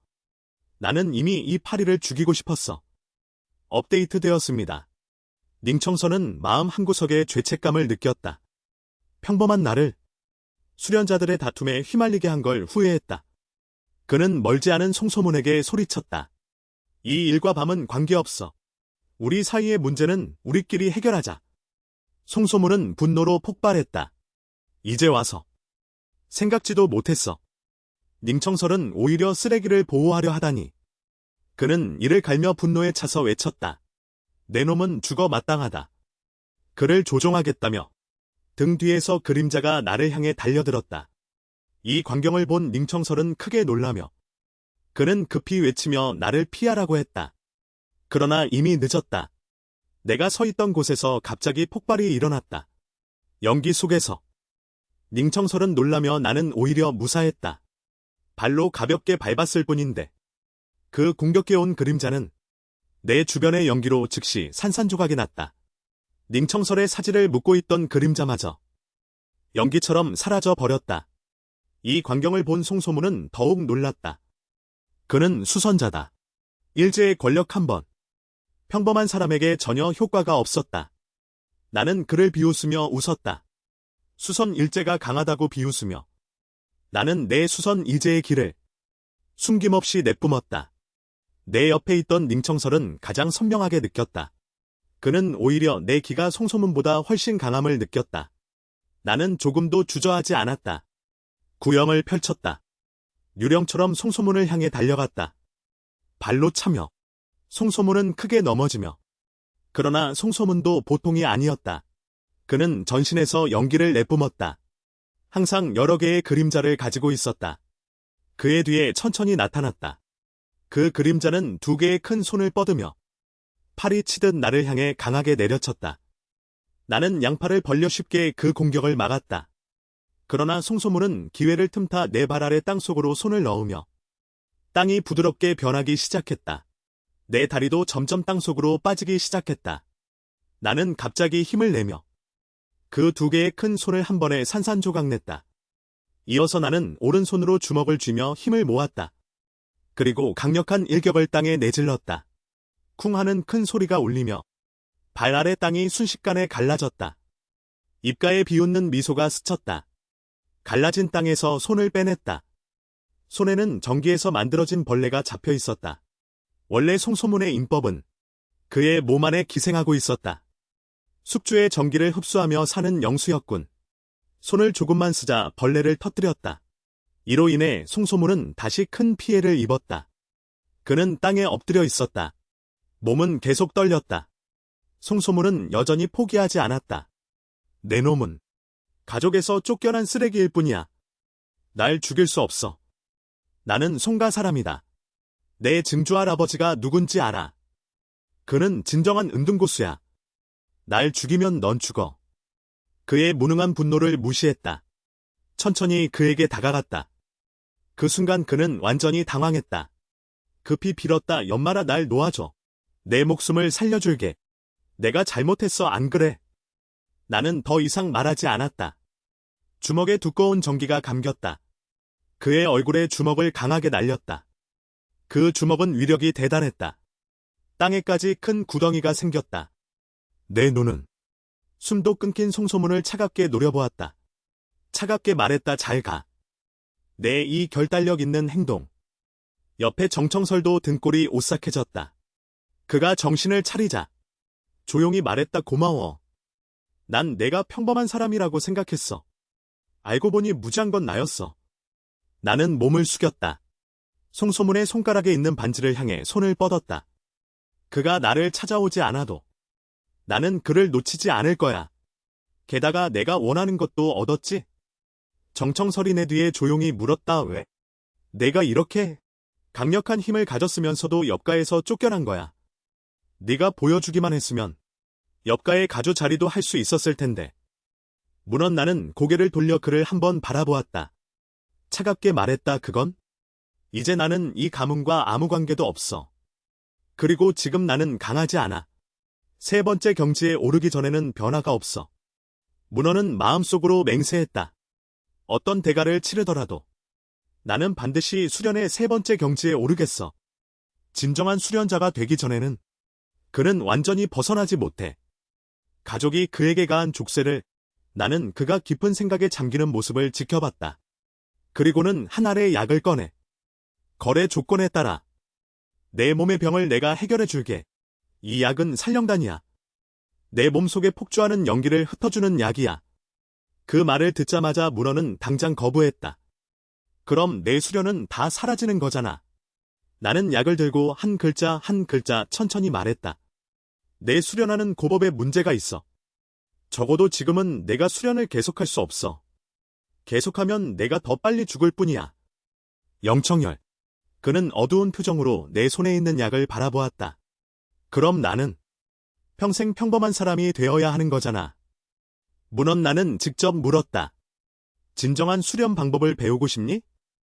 나는 이미 이 파리를 죽이고 싶었어. 업데이트 되었습니다. 닝청서는 마음 한구석에 죄책감을 느꼈다. 평범한 나를 수련자들의 다툼에 휘말리게 한 걸 후회했다. 그는 멀지 않은 송소문에게 소리쳤다. 이 일과 밤은 관계없어. 우리 사이의 문제는 우리끼리 해결하자. 송소문은 분노로 폭발했다. 이제 와서. 생각지도 못했어.宁청설은 오히려 쓰레기를 보호하려 하다니. 그는 이를 갈며 분노에 차서 외쳤다. 내 놈은 죽어 마땅하다. 그를 조종하겠다며. 등 뒤에서 그림자가 나를 향해 달려들었다. 이 광경을 본宁청설은 크게 놀라며 그는 급히 외치며 나를 피하라고 했다. 그러나 이미 늦었다. 내가 서 있던 곳에서 갑자기 폭발이 일어났다. 연기 속에서.宁청설은 놀라며 나는 오히려 무사했다. 발로 가볍게 밟았을 뿐인데 그 공격해온 그림자는 내 주변의 연기로 즉시 산산조각이 났다.宁청설의 사지를 묶고 있던 그림자마저 연기처럼 사라져 버렸다. 이 광경을 본 송소문은 더욱 놀랐다. 그는 수선자다. 일제의 권력 한 번. 평범한 사람에게 전혀 효과가 없었다. 나는 그를 비웃으며 웃었다. 수선 일제가 강하다고 비웃으며 나는 내 수선 이제의 길을 숨김없이 내뿜었다. 내 옆에 있던宁청설은 가장 선명하게 느꼈다. 그는 오히려 내 기가 송소문보다 훨씬 강함을 느꼈다. 나는 조금도 주저하지 않았다. 구영을 펼쳤다. 유령처럼 송소문을 향해 달려갔다. 발로 차며. 송소문은 크게 넘어지며. 그러나 송소문도 보통이 아니었다. 그는 전신에서 연기를 내뿜었다. 항상 여러 개의 그림자를 가지고 있었다. 그의 뒤에 천천히 나타났다. 그 그림자는 2개의 큰 손을 뻗으며 팔이 치듯 나를 향해 강하게 내려쳤다. 나는 양팔을 벌려 쉽게 그 공격을 막았다. 그러나 송소문은 기회를 틈타 내 발 아래 땅속으로 손을 넣으며 땅이 부드럽게 변하기 시작했다. 내 다리도 점점 땅속으로 빠지기 시작했다. 나는 갑자기 힘을 내며 그 2개의 큰 손을 한 번에 산산조각 냈다. 이어서 나는 오른손으로 주먹을 쥐며 힘을 모았다. 그리고 강력한 일격을 땅에 내질렀다. 쿵 하는 큰 소리가 울리며 발 아래 땅이 순식간에 갈라졌다. 입가에 비웃는 미소가 스쳤다. 갈라진 땅에서 손을 빼냈다. 손에는 전기에서 만들어진 벌레가 잡혀 있었다. 원래 송소문의 인법은 그의 몸 안에 기생하고 있었다. 숙주의 전기를 흡수하며 사는 영수였군. 손을 조금만 쓰자 벌레를 터뜨렸다. 이로 인해 송소문은 다시 큰 피해를 입었다. 그는 땅에 엎드려 있었다. 몸은 계속 떨렸다. 송소문은 여전히 포기하지 않았다. 내 놈은 가족에서 쫓겨난 쓰레기일 뿐이야. 날 죽일 수 없어. 나는 송가 사람이다. 내 증조할아버지가 누군지 알아. 그는 진정한 은둔고수야. 날 죽이면 넌 죽어. 그의 무능한 분노를 무시했다. 천천히 그에게 다가갔다. 그 순간 그는 완전히 당황했다. 급히 빌었다. 연말아 날 놓아줘. 내 목숨을 살려줄게. 내가 잘못했어 안 그래? 나는 더 이상 말하지 않았다. 주먹에 두꺼운 전기가 감겼다. 그의 얼굴에 주먹을 강하게 날렸다. 그 주먹은 위력이 대단했다. 땅에까지 큰 구덩이가 생겼다. 내 눈은 숨도 끊긴 송소문을 차갑게 노려보았다. 차갑게 말했다. 잘 가. 내 이 결단력 있는 행동. 옆에 정청설도 등골이 오싹해졌다. 그가 정신을 차리자 조용히 말했다. 고마워. 난 내가 평범한 사람이라고 생각했어. 알고 보니 무지한 건 나였어. 나는 몸을 숙였다. 송소문의 손가락에 있는 반지를 향해 손을 뻗었다. 그가 나를 찾아오지 않아도 나는 그를 놓치지 않을 거야. 게다가 내가 원하는 것도 얻었지? 정청설이 내 뒤에 조용히 물었다. 왜? 내가 이렇게 강력한 힘을 가졌으면서도 옆가에서 쫓겨난 거야. 네가 보여주기만 했으면 옆가의 가주 자리도 할 수 있었을 텐데. 물론 나는 고개를 돌려 그를 한번 바라보았다. 차갑게 말했다. 그건? 이제 나는 이 가문과 아무 관계도 없어. 그리고 지금 나는 강하지 않아. 3번째 경지에 오르기 전에는 변화가 없어. 문어는 마음속으로 맹세했다. 어떤 대가를 치르더라도 나는 반드시 수련의 3번째 경지에 오르겠어. 진정한 수련자가 되기 전에는 그는 완전히 벗어나지 못해. 가족이 그에게 가한 족쇄를 나는 그가 깊은 생각에 잠기는 모습을 지켜봤다. 그리고는 한 알의 약을 꺼내. 거래 조건에 따라 내 몸의 병을 내가 해결해 줄게. 이 약은 살령단이야. 내 몸속에 폭주하는 연기를 흩어주는 약이야. 그 말을 듣자마자 문어는 당장 거부했다. 그럼 내 수련은 다 사라지는 거잖아. 나는 약을 들고 한 글자 한 글자 천천히 말했다. 내 수련하는 고법에 문제가 있어. 적어도 지금은 내가 수련을 계속할 수 없어. 계속하면 내가 더 빨리 죽을 뿐이야. 영청열. 그는 어두운 표정으로 내 손에 있는 약을 바라보았다. 그럼 나는 평생 평범한 사람이 되어야 하는 거잖아. 나는 직접 물었다. 진정한 수련 방법을 배우고 싶니?